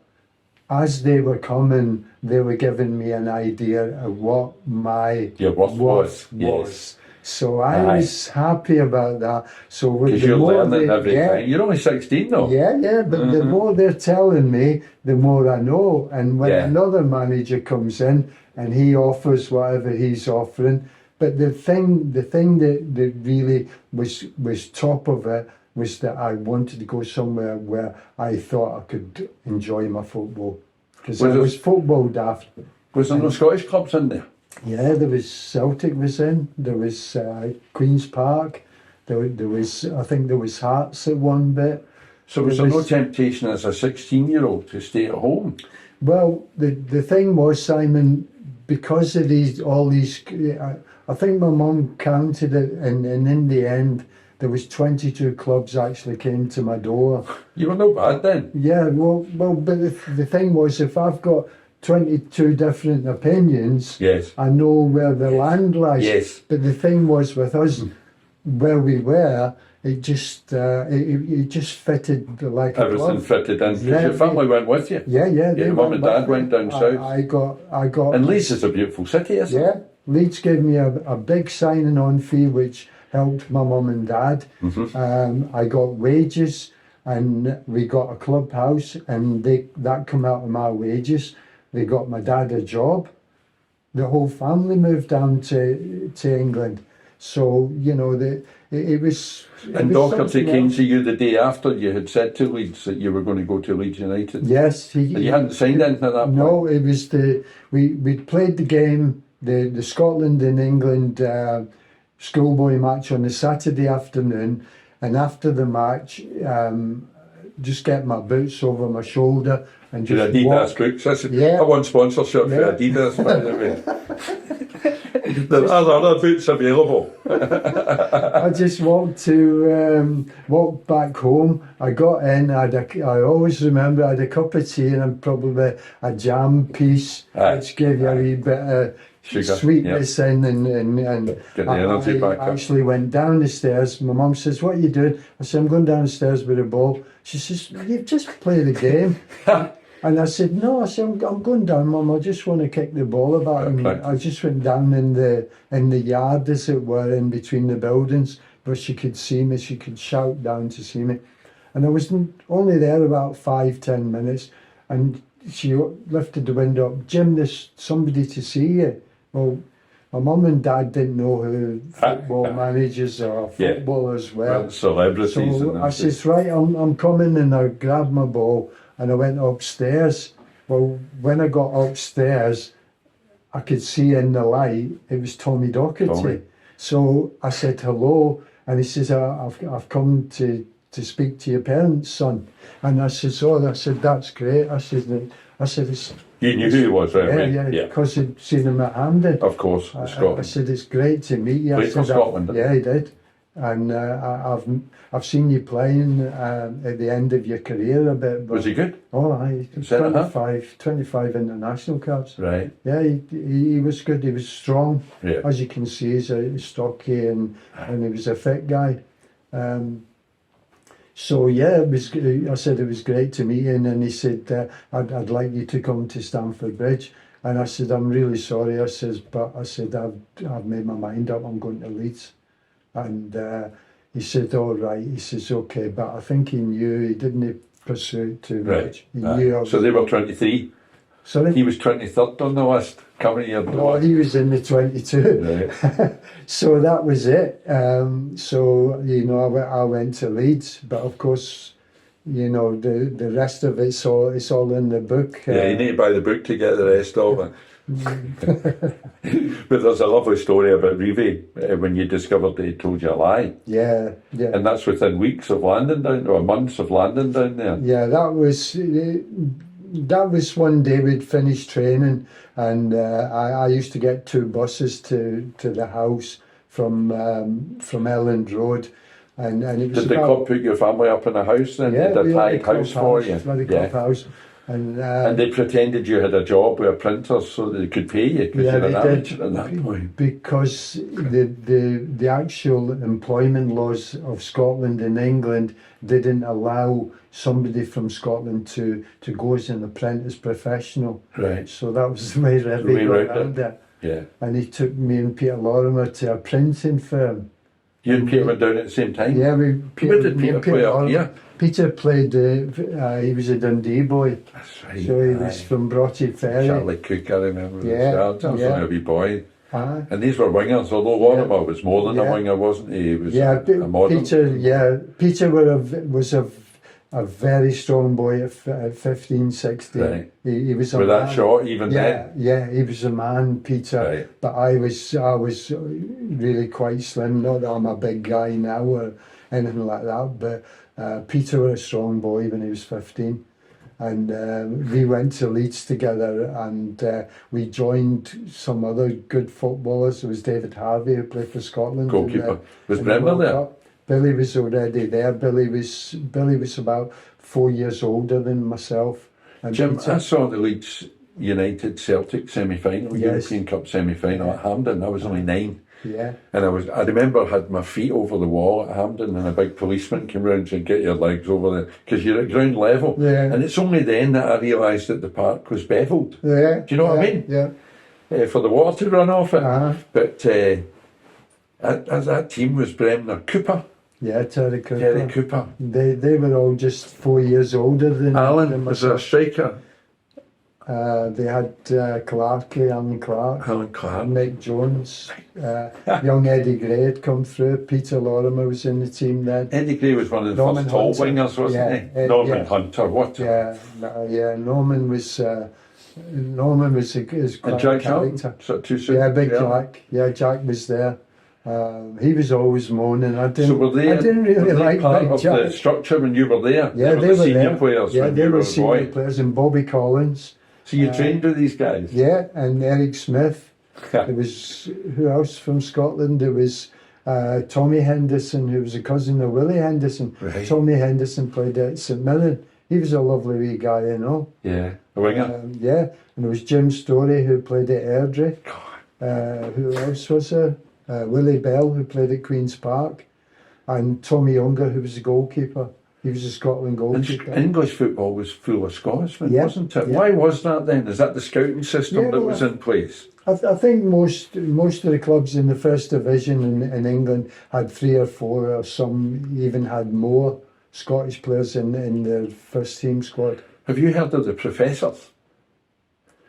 as they were coming, they were giving me an idea of what my worth was. Yes. So I was happy about that. So because you're learning every time. You're only 16 though. Yeah, but the more they're telling me, the more I know. And when another manager comes in and he offers whatever he's offering, but the thing that really was top of it was that I wanted to go somewhere where I thought I could enjoy my football. Because I was football daft. Was there no Scottish clubs in there? Yeah, there was Celtic was in, there was Queen's Park, there was, I think there was Hearts at one bit. So was there no temptation as a 16-year-old to stay at home? Well, the thing was, Simon, because of all these, I think my mum counted it, and in the end, there was 22 clubs actually came to my door. You were no bad then. Yeah, well, but the thing was, if I've got 22 different opinions, I know where the land lies. Yes. But the thing was with us, where we were, it just it just fitted like a everything glove. fitted in. Because your family went with you. Yeah. Your mum and dad went down south. I got. And Leeds is a beautiful city, isn't it? Yeah, Leeds gave me a big signing on fee, which helped my mum and dad. I got wages, and we got a clubhouse, and that come out of my wages. They got my dad a job. The whole family moved down to England. So, you know, it was... And Docherty came to you the day after you had said to Leeds that you were going to go to Leeds United. Yes. You hadn't signed anything at that point? No, it was we'd played the game, the Scotland and England schoolboy match on a Saturday afternoon. And after the match, just get my boots over my shoulder and just Adidas boots. I want sponsorship for Adidas, by the way. There are other boots available. I just walked back home. I got in. I always remember I had a cup of tea and probably a jam piece, which gave you a wee bit of sugar, sweetness in, and get the energy back up. I actually went down the stairs. My mum says, "What are you doing?" I said, "I'm going downstairs with a ball." She says, "You've just played a game." And I said, "No," I said, I'm going down, Mum. I just want to kick the ball about. And I just went down in the yard, as it were, in between the buildings, where she could see me. She could shout down to see me. And I was only there about 5-10 minutes. And she lifted the window up. "Jim, there's somebody to see you." Well, my mum and dad didn't know who football managers or footballers were. Well, celebrities. So I says, "Right, I'm coming," and I grabbed my ball. And I went upstairs. Well, when I got upstairs, I could see in the light, it was Tommy Docherty. So I said, "Hello." And he says, I've come to speak to your parents, son. And I said, "Oh," I said, "That's great." I said, "It's..." You knew who he was, right? Yeah, because I'd seen him at Hampden. Of course, Scotland. I said, "It's great to meet you." Played for Scotland. Yeah, he did. And I've seen you playing at the end of your career a bit. But, Was he good? Oh, aye, 25 international caps. Right. Yeah, he was good. He was strong. Yeah. As you can see, he's stocky and he was a fit guy. So yeah, I said it was great to meet him, and he said I'd like you to come to Stamford Bridge. And I said, I'm really sorry. I said I've made my mind up. I'm going to Leeds. And he said, all right. He says, okay, but I think he knew he didn't pursue it too much. He knew I was, so they were 23. Sorry? He was 23rd on the list. Coming here. No, he was in the 22. Right. So that was it. So, you know, I went to Leeds, but of course, you know, the rest of it's all in the book. Yeah, you need to buy the book to get the rest of it. But there's a lovely story about Reeve when you discovered that he told you a lie. Yeah. And that's within weeks of landing down, or months of landing down there. Yeah, that was when David finished training, and I used to get 2 buses to the house from Elland Road. And it was Did the club put your family up in a house then? Yeah, they did hide house for you? The club house. And they pretended you had a job with a printer so they could pay you because you were an amateur at that point. Because the actual employment laws of Scotland and England didn't allow somebody from Scotland to go as an apprentice professional. Right. So that was the way Revy got around it. Yeah. And he took me and Peter Lorimer to a printing firm. You and Peter were down at the same time? Yeah, Where did Peter play up here? Peter played, he was a Dundee boy. That's right. So he was from Broughty Ferry. Charlie Cook, I remember. Yeah, I was only a wee boy. Aye. And these were wingers, although Lorimer was more than a winger, wasn't he? He was a modern. Peter was a very strong boy at 15, 16. Right. He was a with man. That short even then? Yeah, he was a man, Peter. Right. But I was really quite slim. Not that I'm a big guy now or anything like that, but Peter was a strong boy when he was 15. And we went to Leeds together, and we joined some other good footballers. There was David Harvie, who played for Scotland. Goalkeeper. Was Bremner there? Billy was already there. Billy was about 4 years older than myself. And Jim, Peter, I saw the Leeds United Celtic semi-final, European Cup semi-final at Hampden. I was only 9. Yeah. And I remember I had my feet over the wall at Hampden, and a big policeman came round and said, get your legs over there, because you're at ground level. Yeah. And it's only then that I realised that the park was bevelled. Yeah. Do you know what I mean? Yeah. For the water to run off it. Uh-huh. But as that team was Bremner, Cooper. Yeah, Terry Cooper. They were all just 4 years older than Alan was a myself. striker. They had Alan Clark, Mick Jones, young Eddie Gray had come through. Peter Lorimer was in the team then. Eddie Gray was one of the Norman first tall Hunter. wingers, wasn't he? Norman Hunter, what? Norman was quite And Jack a character. Charlton? Big Jack. Yeah, Jack was there. He was always moaning. I didn't really like part Big of Jack. the structure when you were there? Yeah, they were were senior there. players. Yeah, when they you were a senior boy. players, and Bobby Collins. So you trained with these guys? Yeah, and Eric Smith. There was, who else from Scotland? There was Tommy Henderson, who was a cousin of Willie Henderson. Right. Tommy Henderson played at St Mirren. He was a lovely wee guy, you know. Yeah, a winger. And there was Jim Story, who played at Airdrie. Who else was there? Willie Bell, who played at Queen's Park. And Tommy Younger, who was a goalkeeper. He was a Scotland goalkeeper. English football was full of Scotsmen, Yeah, wasn't it? yeah. Why was that then? Is that the scouting system Yeah, that well, was in place? I think most of the clubs in the first division in England had 3 or 4, or some even had more Scottish players in their first team squad. Have you heard of the Professors?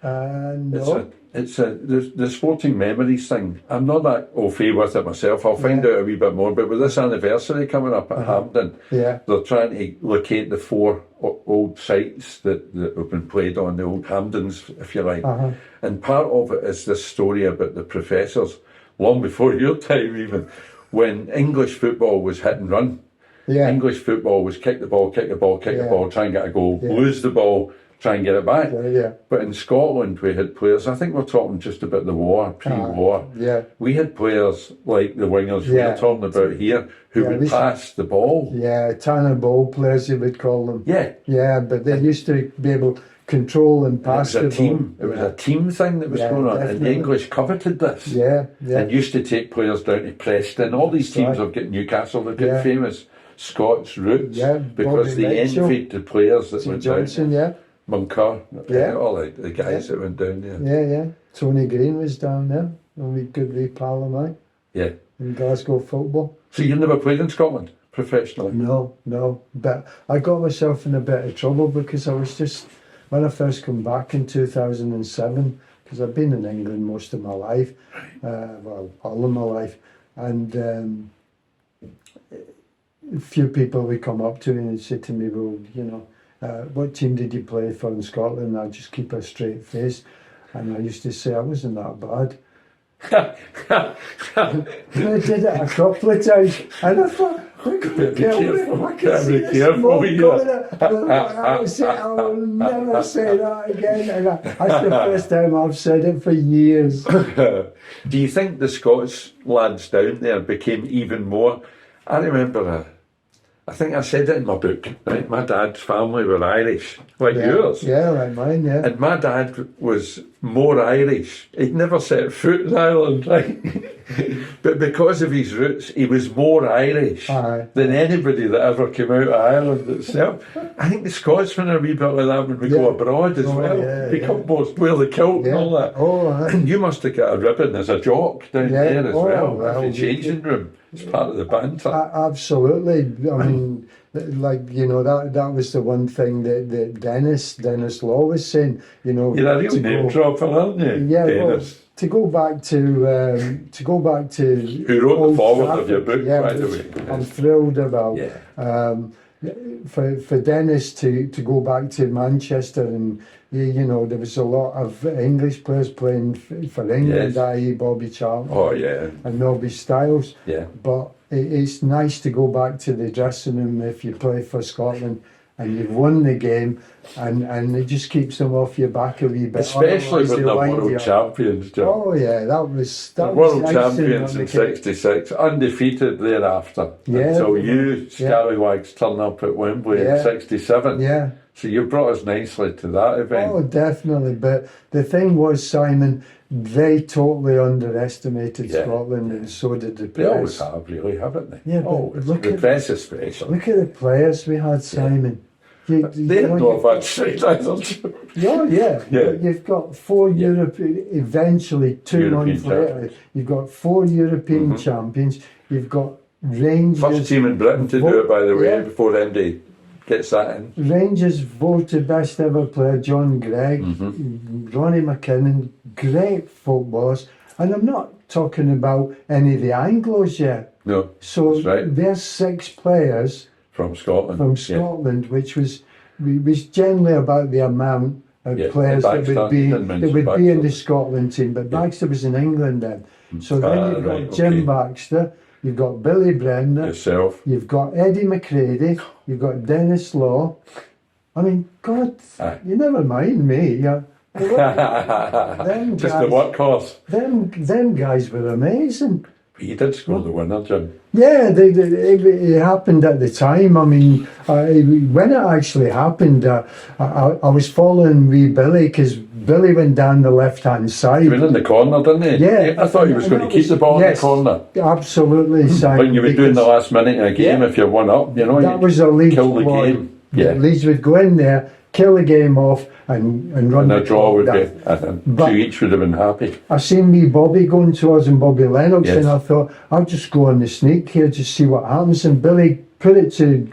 No. It's the sporting memories thing. I'm not that au fait with it myself. I'll find out a wee bit more. But with this anniversary coming up at Hampden, they're trying to locate the 4 old sites that have been played on, the old Hampdens, if you like. And part of it is this story about the Professors, long before your time even, when English football was hit and run. Yeah. English football was kick the ball, try and get a goal, lose the ball, try and get it back. Yeah. But in Scotland, we had players, I think we're talking just about the war, pre-war. Yeah. We had players like the wingers we're talking about here who would pass the ball. Yeah, Tanner ball players, you would call them. Yeah. Yeah, but they used to be able to control and pass the ball. It was a team thing that was going on, and the English coveted this. Yeah. And used to take players down to Preston. All these teams have got Newcastle, they've got famous Scots roots because Bobby they Mitchell, envied the players that went Johnson, down. Munkar, all the guys that went down there. Yeah. Tony Green was down there. A good wee pal of mine. Yeah. In Glasgow football. So you never played in Scotland professionally? No. But I got myself in a bit of trouble because I was just, when I first come back in 2007, because I've been in England most of my life, well, all of my life, and a few people would come up to me and say to me, well, you know, what team did you play for in Scotland? And I'd just keep a straight face. And I used to say I wasn't that bad. And I did it a couple of times. And I thought, be careful. I will never say that again. And that's the first time I've said it for years. Do you think the Scots lads down there became even more? I remember I think I said it in my book, right? My dad's family were Irish, like yours. Yeah, like mine, yeah. And my dad was more Irish. He'd never set foot in Ireland, right? But because of his roots, he was more Irish than anybody that ever came out of Ireland itself. I think the Scotsmen are a wee bit like that when we go abroad as well. Become more, wear the kilt and all that. And you must have got a ribbon as a jock down there as well, in the changing room. It's part of the banter. Absolutely. I mean, like, you know, that was the one thing that Denis Law was saying, you know. You're a real name dropper, aren't you? Yeah, Denis. Well, to go back to who wrote the forward of your book, by the way. I'm thrilled about for Denis to go back to Manchester, and you know, there was a lot of English players playing for England, i.e. Bobby Charlton and Nobby Stiles. But it's nice to go back to the dressing room if you play for Scotland and you've won the game, and it just keeps them off your back a wee bit. Especially with the world champions, John. Oh yeah, that was world champions in '66, undefeated thereafter until you scallywags turn up at Wembley in '67. Yeah. So you brought us nicely to that event. Oh, definitely. But the thing was, Simon, they totally underestimated Scotland, and so did the press. They always have, really, haven't they? Yeah, but the press especially. Look at the players we had, Simon. They had no advantage either. You've got 4 European, eventually 2 months later, you've got 4 European champions. You've got Rangers. First team in Britain to do it, by the way, before MD gets that in. Rangers voted best ever player John Gregg, Ronnie McKinnon, great footballers. And I'm not talking about any of the Anglos yet. No, so that's right. There's 6 players from Scotland, which was generally about the amount of players that would be in the Scotland team. But Baxter was in England then. So then you've got Jim Baxter, you've got Billy Bremner, yourself, you've got Eddie McCready, you've got Denis Law. I mean, God, you never mind me. Them guys, just the workhorse. Them guys were amazing. But you did score the winner, Jim. Yeah, it happened at the time. I mean, when it actually happened, I was following wee Billy, because Billy went down the left-hand side. He went in the corner, didn't he? Yeah. I thought he was going to keep the ball in the corner. Absolutely, Simon. When you were doing the last minute in a game, if you're 1-up, you know, that was a Leeds kill the game. Yeah. Leeds would go in there, kill the game off, and run and the a draw would down. be, and 2 each would have been happy. I seen me Bobby going towards and Bobby Lennox, and I thought, I'll just go on the sneak here, just see what happens. And Billy put it to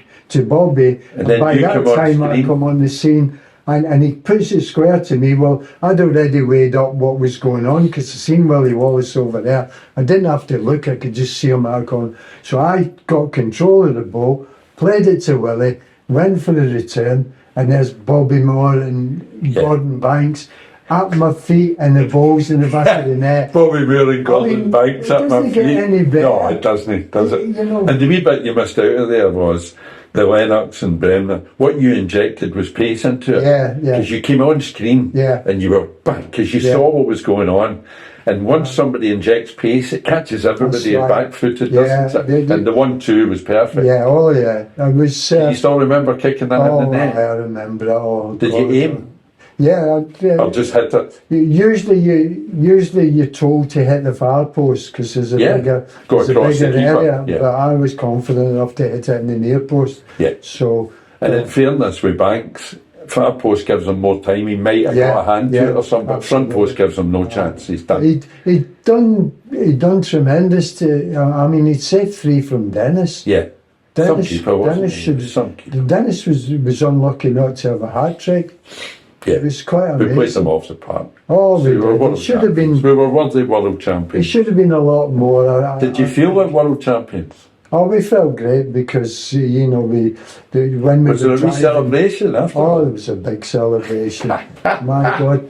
Bobby, and by that time I come on the scene, and he puts it square to me. Well, I'd already weighed up what was going on, because I seen Willie Wallace over there. I didn't have to look, I could just see him out on. So I got control of the ball, played it to Willie, went for the return, and there's Bobby Moore and Gordon Banks. at my feet and the balls in the back of the net. Bobby wearing golden banks at my It doesn't get feet. any better. No, it doesn't, does it? You know. And the wee bit you missed out of there was the Lennox and Bremner. What you injected was pace into it. Yeah. Because you came on screen and you were bang, because you saw what was going on. And once somebody injects pace, it catches everybody back-footed, doesn't it? And the 1-2 was perfect. Yeah, I was... Do you still remember kicking that in the net? I remember it. Oh, Did you aim? Yeah. Or just hit it? Usually you're told to hit the far post because there's a bigger area. Yeah. But I was confident enough to hit it in the near post. Yeah. So... And in fairness with Banks, far post gives him more time. He might have got a hand to it or something, but front post gives him no chance. He's done. He'd done tremendous. He'd saved 3 from Denis. Yeah. Dennis was unlucky not to have a hat trick. Yeah. It was quite amazing. We played them off the park. Oh, so we were should have been. We were worthy world champions. It should have been a lot more. Did you feel like world champions? Oh, we felt great because when we was there a wee celebration after? Oh, it was a big celebration. My God,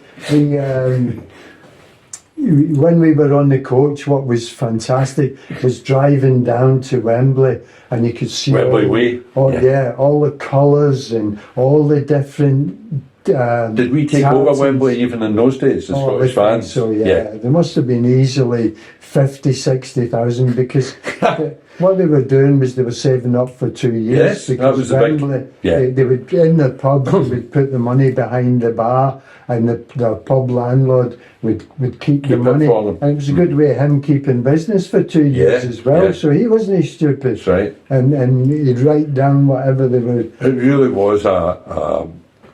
when we were on the coach, what was fantastic was driving down to Wembley, and you could see Wembley Way. all the colours and all the different. Did we take over Wembley even in those days as Scottish fans? So yeah, there must have been easily 50, 60,000 because what they were doing was they were saving up for 2 years. Yes, because that was Wembley, they would in the pub would put the money behind the bar, and the pub landlord would keep the money. And it was a good way of him keeping business for 2 years as well. Yeah. So he wasn't stupid. That's right. And he'd write down whatever they were. It really was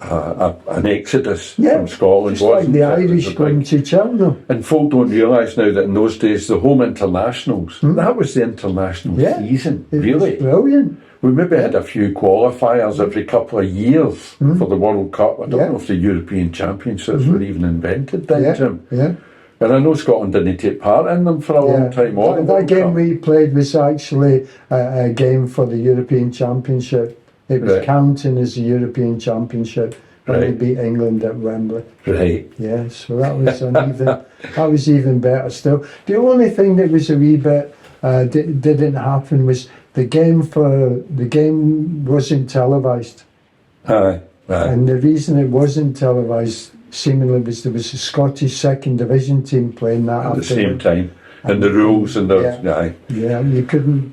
an exodus from Scotland. Just like the Irish going to Cheltenham. And folk don't realise now that in those days the home internationals, that was the international season, really. It was brilliant. We maybe had a few qualifiers every couple of years for the World Cup. I don't know if the European Championships were even invented then, Jim. Yeah. And I know Scotland didn't take part in them for a long time. That game we played was actually a game for the European Championship. It was counting as a European Championship when we beat England at Wembley. Right. Yeah, so that was that was even better still. The only thing that was a wee bit didn't happen was the game wasn't televised. And the reason it wasn't televised seemingly was there was a Scottish second division team playing that at the same time. And the rules and the you couldn't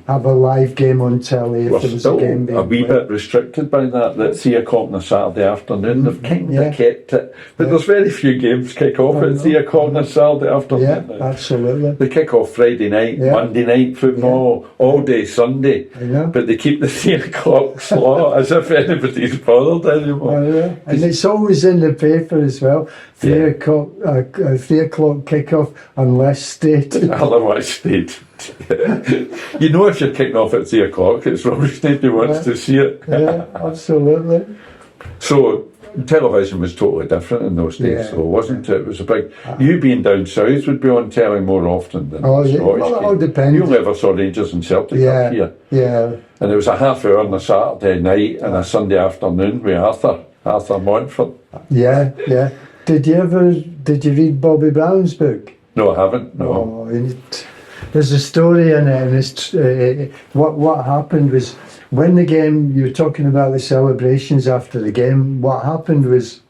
have a live game on telly if there was a game being wee bit restricted by that. At 3 o'clock on a Saturday afternoon, they've kind of kept it, but there's very few games kick off at 3 o'clock on a Saturday afternoon. Yeah, absolutely. They kick off Friday night, Monday night football, all day Sunday, but they keep the 3 o'clock slot as if anybody's bothered anymore. And it's always in the paper as well. 3 o'clock kick-off unless stated. Otherwise stated. You know, if you're kicking off at 3 o'clock, it's rubbish. Nobody wants to see it. Yeah, absolutely. So television was totally different in those days, though, wasn't it? It was a big. You being down south would be on telly more often than Scottish. Well, it all depends. You never saw Rangers and Celtic up here. Yeah. And it was a half hour on a Saturday night and a Sunday afternoon with Arthur Montfort. Yeah. Did you read Bobby Brown's book? No, I haven't. No. There's a story in it, and it's what happened was when the game. You were talking about the celebrations after the game. What happened was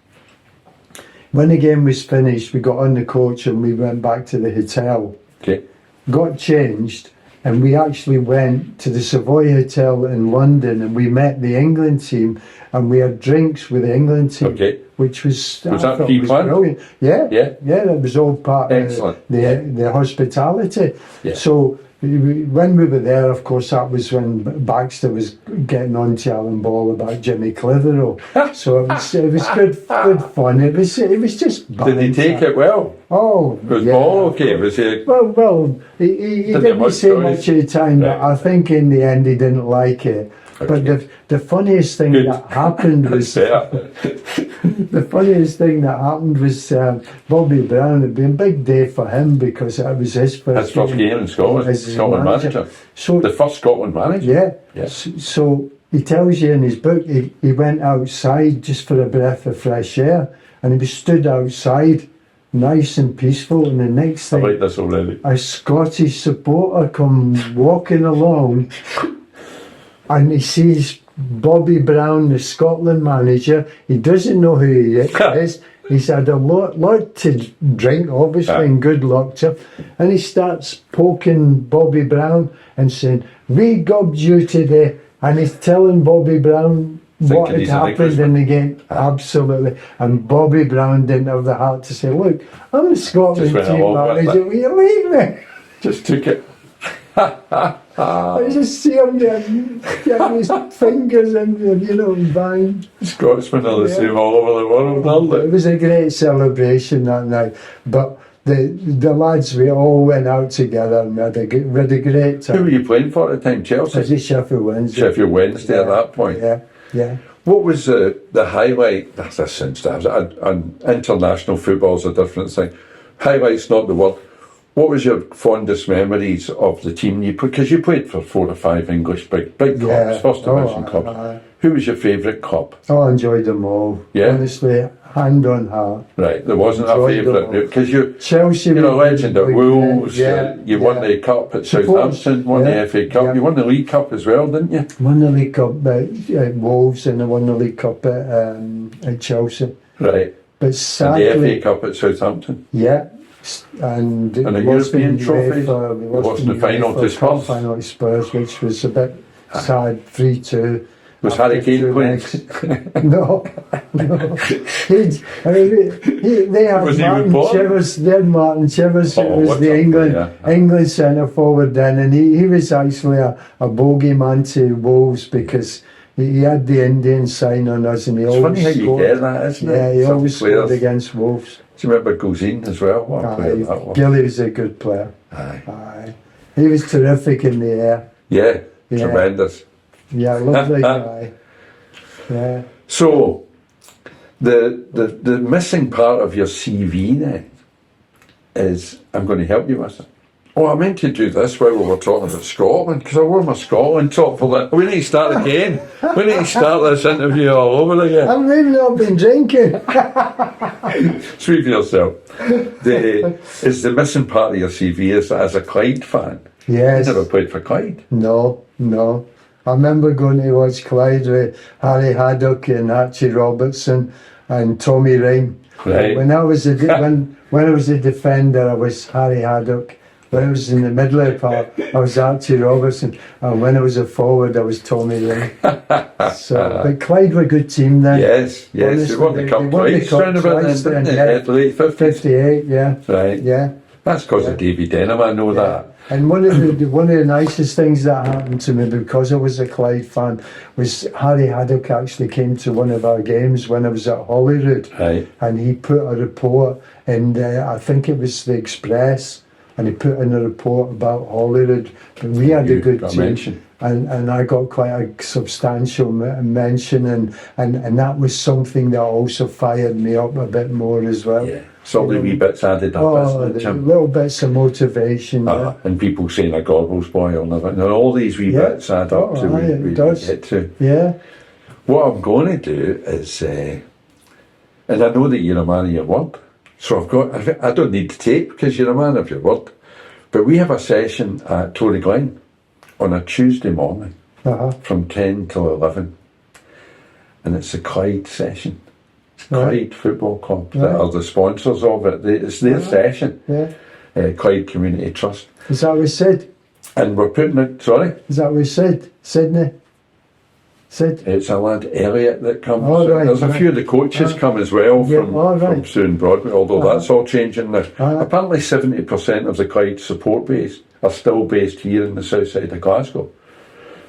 when the game was finished, we got on the coach and we went back to the hotel. Okay. Got changed, and we actually went to the Savoy Hotel in London, and we met the England team, and we had drinks with the England team. Okay. Which was that pre-planned? Brilliant. Yeah, that was all part of the hospitality. Yeah. So when we were there, of course, that was when Baxter was getting on to Alan Ball about Jimmy Clitheroe. So it was good fun. It was just. Did he take it well? Oh, was Ball okay? Was he? Well, he didn't say much at the time, but I think in the end he didn't like it. Okay. But the funniest thing that happened was Bobby Brown. It'd been a big day for him because it was his first game in Scotland. Scotland manager. So the first Scotland manager. Yeah. So he tells you in his book he went outside just for a breath of fresh air, and he was stood outside, nice and peaceful, and the next I thing, like this already. a Scottish supporter come walking along, and he sees Bobby Brown, the Scotland manager. He doesn't know who he is. He's had a lot to drink, obviously, and good luck to him. And he starts poking Bobby Brown and saying, "We gubbed you today." And he's telling Bobby Brown what had happened in the game. Absolutely. And Bobby Brown didn't have the heart to say, "Look, I'm the Scotland team manager. Will you leave me?" Just took it. I just see him getting his fingers in, bang. Scotsmen are the same all over the world, aren't they? It was a great celebration that night. But the lads, we all went out together and we had a great time. Who were you playing for at the time? Chelsea? Was it Sheffield Wednesday? Sheffield Wednesday at that point. Yeah. What was the highlight? This sounds daft. And international football's a different thing. Highlight's not the word. What was your fondest memories of the team you played? Because you played for 4 or 5 English big clubs, first division clubs. Who was your favourite club? Oh, I enjoyed them all. Yeah? Honestly, hand on heart. Right, there wasn't a favourite. Because Chelsea, you're a legend at Wolves. Yeah, you won the Cup at Southampton, won the FA Cup. Yeah. You won the League Cup as well, didn't you? Won the League Cup at Wolves, and I won the League Cup at Chelsea. Right. But sadly, and the FA Cup at Southampton. Yeah. And a European trophy. We lost in the final to Spurs. Final to Spurs, which was a bit sad. 3-2. Was Harry Kane playing? No. They had Martin Chivers. They had Martin Chivers, who was the England centre forward then, and he was actually a bogeyman to Wolves because he had the Indian sign on us, and he always funny how scored. You get that, isn't it? Yeah, he always players. scored against Wolves. Do you remember Gozin as well? What a player that was. Gilly was a good player. Aye. He was terrific in the air. Yeah, tremendous. Yeah, lovely guy. Yeah. So, the missing part of your CV then is, I'm going to help you with it. Oh, I meant to do this while we were talking about Scotland, because I wore my Scotland top for that. We need to start again. We need to start this interview all over again. I've really not been drinking. Speak for yourself. Is the missing part of your CV is as a Clyde fan? Yes. You never played for Clyde? No. I remember going to watch Clyde with Harry Haddock and Archie Robertson and Tommy Ryan. Right. When I was a defender, I was Harry Haddock. When I was in the middle of the park, I was Archie Robertson, and when I was a forward, I was Tommy Ryan. But Clyde were a good team then. Yes. They won the Cup twice round about then, didn't they? Late 50s. 58, yeah. Right. Yeah. That's because of Davy Denham, I know that. And one of the nicest things that happened to me, because I was a Clyde fan, was Harry Haddock actually came to one of our games when I was at Holyrood. Right. And he put a report in, I think it was the Express, and he put in a report about Holyrood. And we had a good team. And I got quite a substantial mention, and that was something that also fired me up a bit more as well. Yeah, so the wee bits added up, isn't it, Jim? Little bits of motivation. And people saying a Gorbals boy or nothing. And all these wee bits add up to we get to. Yeah. What I'm going to do is, and I know that you're a man of your word, so I don't need to tape because you're a man of your word, but we have a session at Torry Glen on a Tuesday morning from 10 till 11, and it's the Clyde session. It's Clyde Football Club that are the sponsors of it. It's their session. Clyde Community Trust. Is that what we said? And we're putting it, sorry? Is that what we said? Sydney? Sid? It's a lad, Elliot, that comes. Right, there's a few of the coaches come as well from Soon Broadway, although that's all changing now. Apparently 70% of the Clyde support base are still based here in the south side of Glasgow.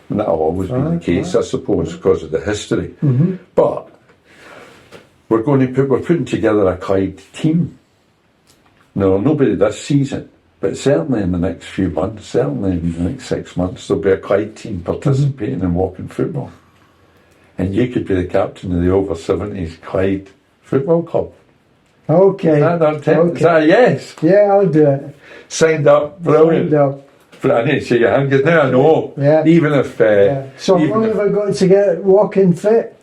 And that'll always be the case, I suppose, because of the history. But we're putting together a Clyde team. No, nobody this season, but certainly in the next few months, certainly in the next 6 months, there'll be a Clyde team participating in walking football. And you could be the captain of the over-70s Clyde Football Club. Okay. Is that a yes? Yeah, I'll do it. Signed up, brilliant. Signed up. But I need to see your hand, because now I know. Yeah. Even if... So how long have I got to get walking fit?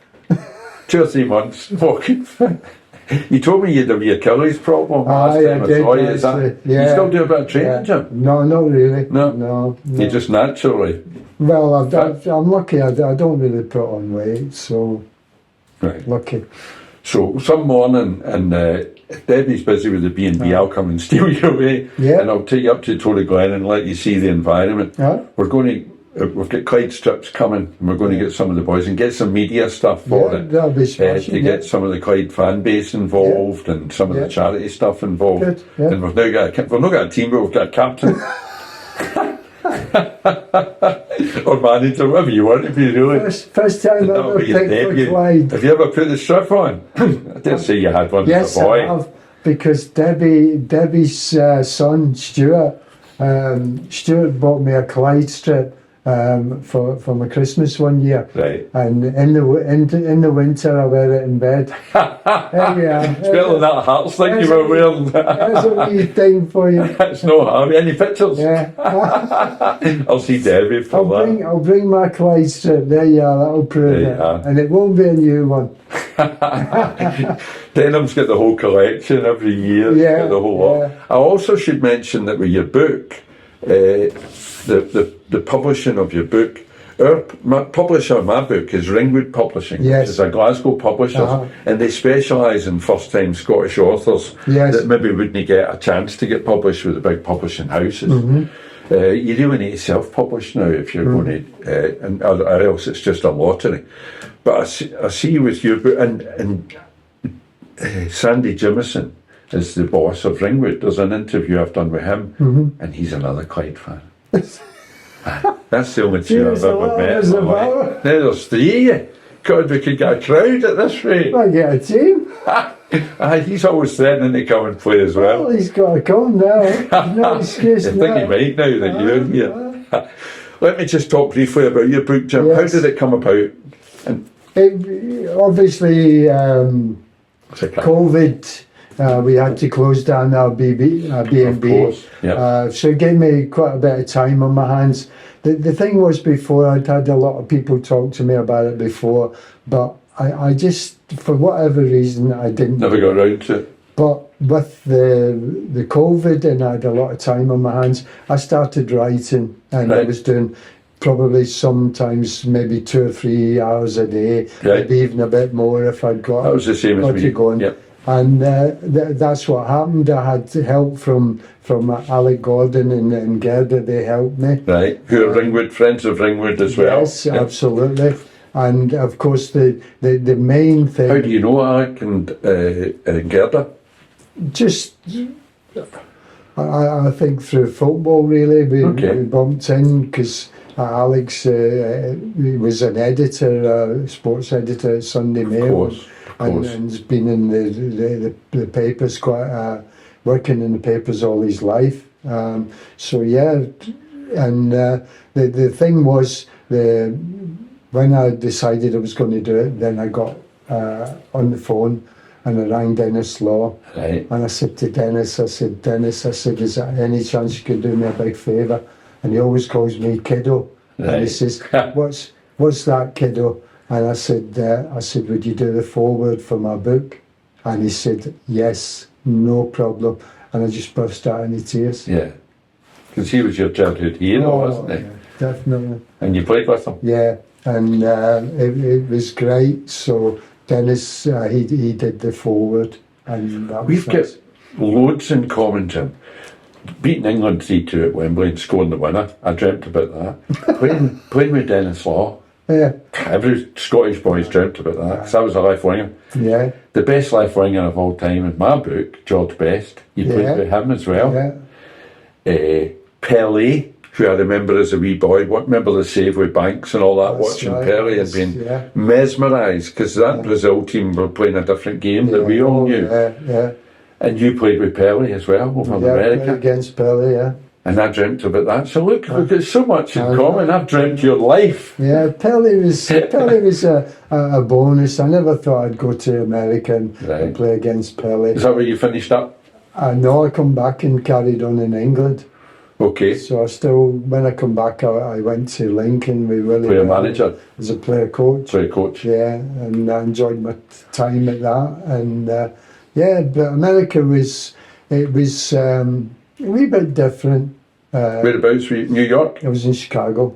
2 or 3 months walking fit. You told me you had a wee Achilles problem last time I saw you. Is that, yeah. You still do a bit of training, Jim? No, not really. No. You just naturally. Well, I'm lucky. I don't really put on weight, so Right. lucky. So some morning, and if Debbie's busy with the B&B, I'll come and steal you away, Yeah. and I'll take you up to Torry Glen and let you see the environment. Yeah. We're going to. We've got Clyde strips coming, and we're going to get some of the boys and get some media stuff for Yeah, it. that'll be smashing, to get some of the Clyde fan base involved and some of the charity stuff involved. Good, yeah. And we've not got a team, but we've got a captain. Or manager, whatever you want to be, really. First time I ever picked for Clyde. Have you ever put the strip on? I dare say you had one Yes, as a boy. I have, because Debbie's son, Stuart bought me a Clyde strip for my Christmas one year. Right. And in the winter I wear it in bed. There you are. It's better than that Hearts thing you were wearing. There's a wee thing for you. It's no harm. Any pictures? Yeah. I'll see Debbie for that. I'll bring my Clyde strip. There you are. That'll prove There you it. are. And it won't be a new one. Denham's got the whole collection every year. Yeah, Got the whole lot. yeah. I also should mention that with your book, the publishing of your book, publisher of my book is Ringwood Publishing, Yes. which is a Glasgow publisher, Uh-huh. and they specialise in first-time Scottish authors Yes. that maybe wouldn't get a chance to get published with the big publishing houses. Mm-hmm. You really need to self-publish now if you're going to, or else it's just a lottery. But I see with your book, and Sandy Jimison is the boss of Ringwood. There's an interview I've done with him, and he's another Clyde fan. That's the only two I've ever met. There's about- There's three of you. God, we could get a crowd at this rate. I get a team. He's always threatening to come and play as well. Well, he's got to come now. There's no excuse I think he now. might now that you're here. Let me just talk briefly about your book, Jim. Yes. How did it come about? And Obviously, COVID, we had to close down our B&B. Of course, yeah. So it gave me quite a bit of time on my hands. The thing was, before, I'd had a lot of people talk to me about it before, but I just, for whatever reason, I didn't. Never got around to it. But with the COVID, and I had a lot of time on my hands, I started writing, and I Right. was doing probably sometimes maybe 2 or 3 hours a day, Right. maybe even a bit more if I'd got, That was the same as got me. you going. Yep. And that's what happened. I had help from Alec Gordon and Gerda. They helped me. Right. Who are Ringwood, friends of Ringwood as well. Yes, Yep. absolutely. And of course, the main thing. How do you know Alec and Gerda? Just, I think through football, really. We bumped in because Alex he was an editor, sports editor at Sunday Mail. Of course. And has been in the papers, quite working in the papers all his life. So yeah, and the thing was, when I decided I was going to do it, then I got on the phone and I rang Denis Law. Right. And I said to Denis, is there any chance you could do me a big favour? And he always calls me kiddo. Right. And he says, what's that, kiddo? And I said, would you do the foreword for my book? And he said, yes, no problem. And I just burst out into tears. Yeah. Because he was your childhood hero, wasn't he? Yeah, definitely. And you played with him? Yeah, and it was great. So Denis, he did the foreword. And We've got loads in common, Jim. Beating England 3-2 at Wembley and scoring the winner. I dreamt about that. playing with Denis Law. Yeah. Every Scottish boy's dreamt about that, because I was a left winger. Yeah. The best left winger of all time in my book, George Best. You played with him as well. Yeah. Pele, who I remember as a wee boy. Remember the save with Banks and all that, That's watching right, Pele yes, and being yeah. mesmerised, because that Brazil team were playing a different game that we all knew. Yeah. And you played with Pele as well over in America. Against Pele, yeah. And I dreamt about that. So look, we've got so much in common. I've dreamt your life. Yeah, Pele was a bonus. I never thought I'd go to America and play against Pele. Is that where you finished up? No, I come back and carried on in England. Okay. So I still, when I come back, I went to Lincoln with Willie Player Morgan manager? as a player coach. Player coach. Yeah, and I enjoyed my time at that. And Yeah, but America was a wee bit different. Whereabouts were you? New York? I was in Chicago.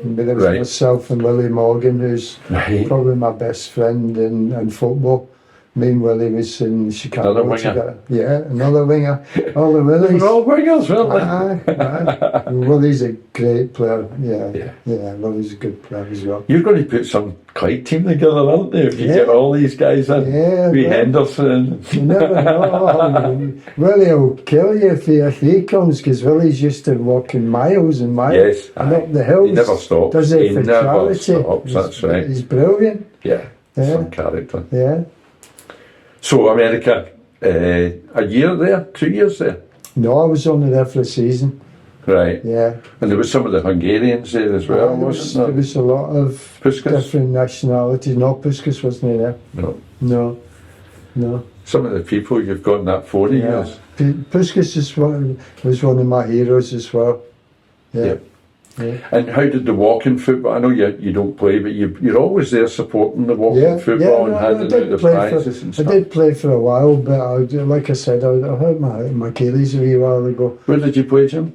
There was Right. myself and Willie Morgan, who's Right. probably my best friend in football. Me and Willie was in Chicago. Another winger. together. Yeah, another winger. All the Willies. We're all wingers, weren't they? Aye. Willie's a great player. Yeah. Yeah. Willie's a good player as well. You're going to put some Clyde team together, aren't you? If you Yeah. get all these guys in. Yeah, We well. Henderson. You never know. Willie will kill you if he comes, because Willie's used to walking miles and miles Yes, and aye. up the hills. He never stops. Does it He for never charity. stops, that's right. He's brilliant. Yeah, Yeah. some character. Yeah. So America, a year there, 2 years there? No, I was only there for a season. Right. Yeah. And there was some of the Hungarians there as well, There wasn't there? was a lot of Puskas? different nationalities. No, Puskas wasn't there. No. No. Some of the people you've got in that 40 years. Puskas was one of my heroes as well. Yeah. Yeah. And how did the walking football? I know you don't play, but you're always there supporting the walking football and handing out the prizes and I stuff. did play for a while, but like I said, I hurt my Achilles a wee while ago. Where did you play, Jim?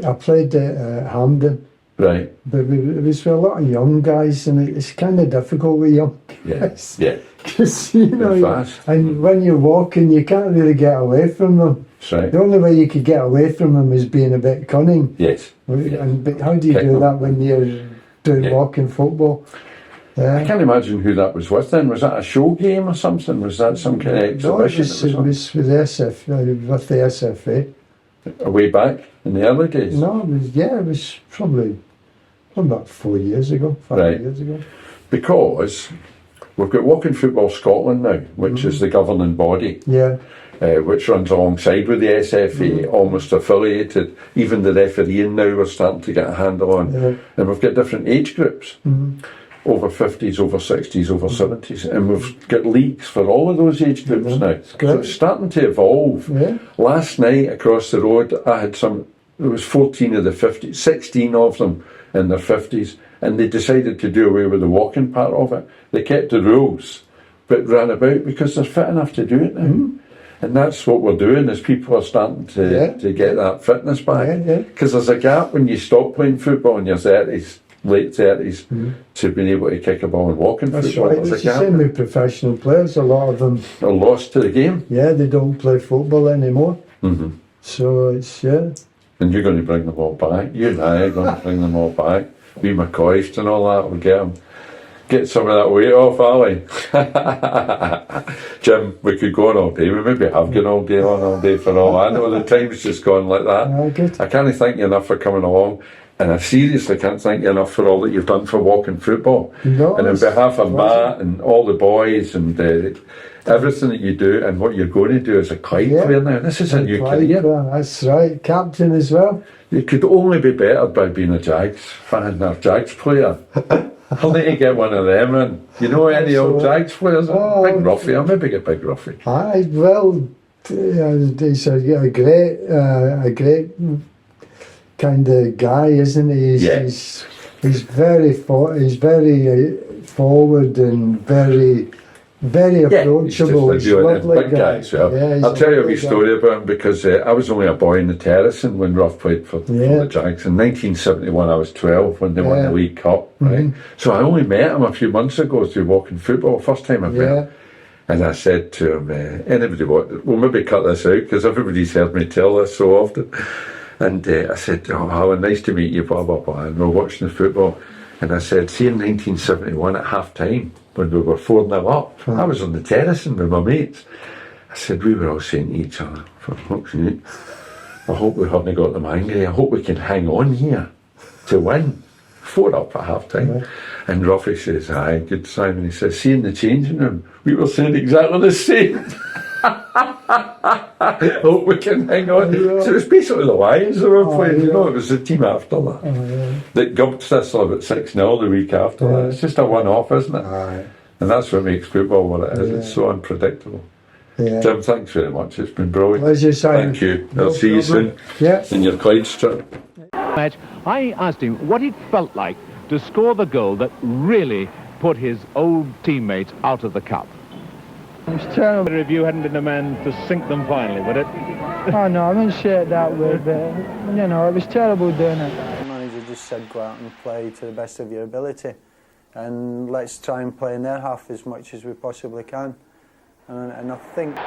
I played at Hampden, Right. but it was for a lot of young guys, and it's kind of difficult with young Yeah. guys. Yeah. Because, you know, They're fast. and when you're walking, you can't really get away from them. That's right. The only way you could get away from them is being a bit cunning. Yes. But how do you Pick do them. that when you're doing Yeah. walking football? I can't imagine who that was with then. Was that a show game or something? Was that some kind of No, it exhibition? was with with the SFA. Way back in the early days? No, it was probably about 4 years ago, 5 Right. years ago. Because we've got Walking Football Scotland now, which is the governing body, Yeah, which runs alongside with the SFA, almost affiliated. Even the refereeing now we're starting to get a handle on. Yeah. And we've got different age groups. Over 50s, over 60s, over 70s, and we've got leagues for all of those age groups now. great. So it's starting to evolve. Yeah. Last night across the road, I had there was 14 of the 50s, 16 of them in their 50s, and they decided to do away with the walking part of it. They kept the rules, but ran about because they're fit enough to do it now. And that's what we're doing, is people are starting to get that fitness back. Yeah. Because there's a gap when you stop playing football in your 30s, late 30s, to being able to kick a ball and walk in that's football. right. There's It's a the gap. same with professional players. A lot of them, They're lost to the game. they don't play football anymore. So it's, And you're going to bring them all back. You and I are going to bring them all back. We McCoist and all that, we'll get some of that weight off, Ali. Jim, we could go on all day. We maybe have gone all day for all I know. The time's just gone like that. good. I can't thank you enough for coming along. And I seriously can't thank you enough for all that you've done for walking football. No, And on it's behalf of pleasure. Matt and all the boys and everything that you do and what you're going to do as a Clyde player now, this is a new career. That's right. Captain as well. You could only be better by being a Jags fan or Jags player. I'll need to get one of them in. You know any old Jags players? Oh, Big Ruffy, I'll maybe get Big Ruffy. Aye, well, he's a great kind of guy, isn't he? He's very forward and very approachable. He's just a really lovely big guy. So Yeah, he's I'll tell you a lovely wee guy. story about him because I was only a boy in the terracing when Ruff played for the Jags. In 1971, I was 12 when they won the League Cup. Right? So I only met him a few months ago through walking football. First time I met him. And I said to him, anybody we'll maybe cut this out because everybody's heard me tell this so often. And I said, Alan, nice to meet you, blah, blah, blah. And we're watching the football. And I said, see, in 1971 at half time, when we were 4-0 up, I was on the terracing with my mates. I said, we were all saying to each other, for fuck's sake, I hope we haven't got them angry. I hope we can hang on here to win. 4 up at half time. And Ruffy says, aye, good Simon. He says, see, in the changing room, we were saying exactly the same. Hope we can hang on. So it was basically the Lions that were playing, you know, it was the team after that. That gumped Thistle about 6-0 the week after that. It's just a one-off, isn't it? And that's what makes football what it is. It's so unpredictable. Jim, thanks very much. It's been brilliant. Pleasure, Simon. Thank you. I'll see you soon in your Clyde trip. Match, I asked him what it felt like to score the goal that really put his old teammates out of the cup. It was terrible. If you hadn't been the man to sink them finally, would it? Oh no, I wouldn't say it that way, but you know, it was terrible doing it. The manager just said go out and play to the best of your ability, and let's try and play in their half as much as we possibly can. And I think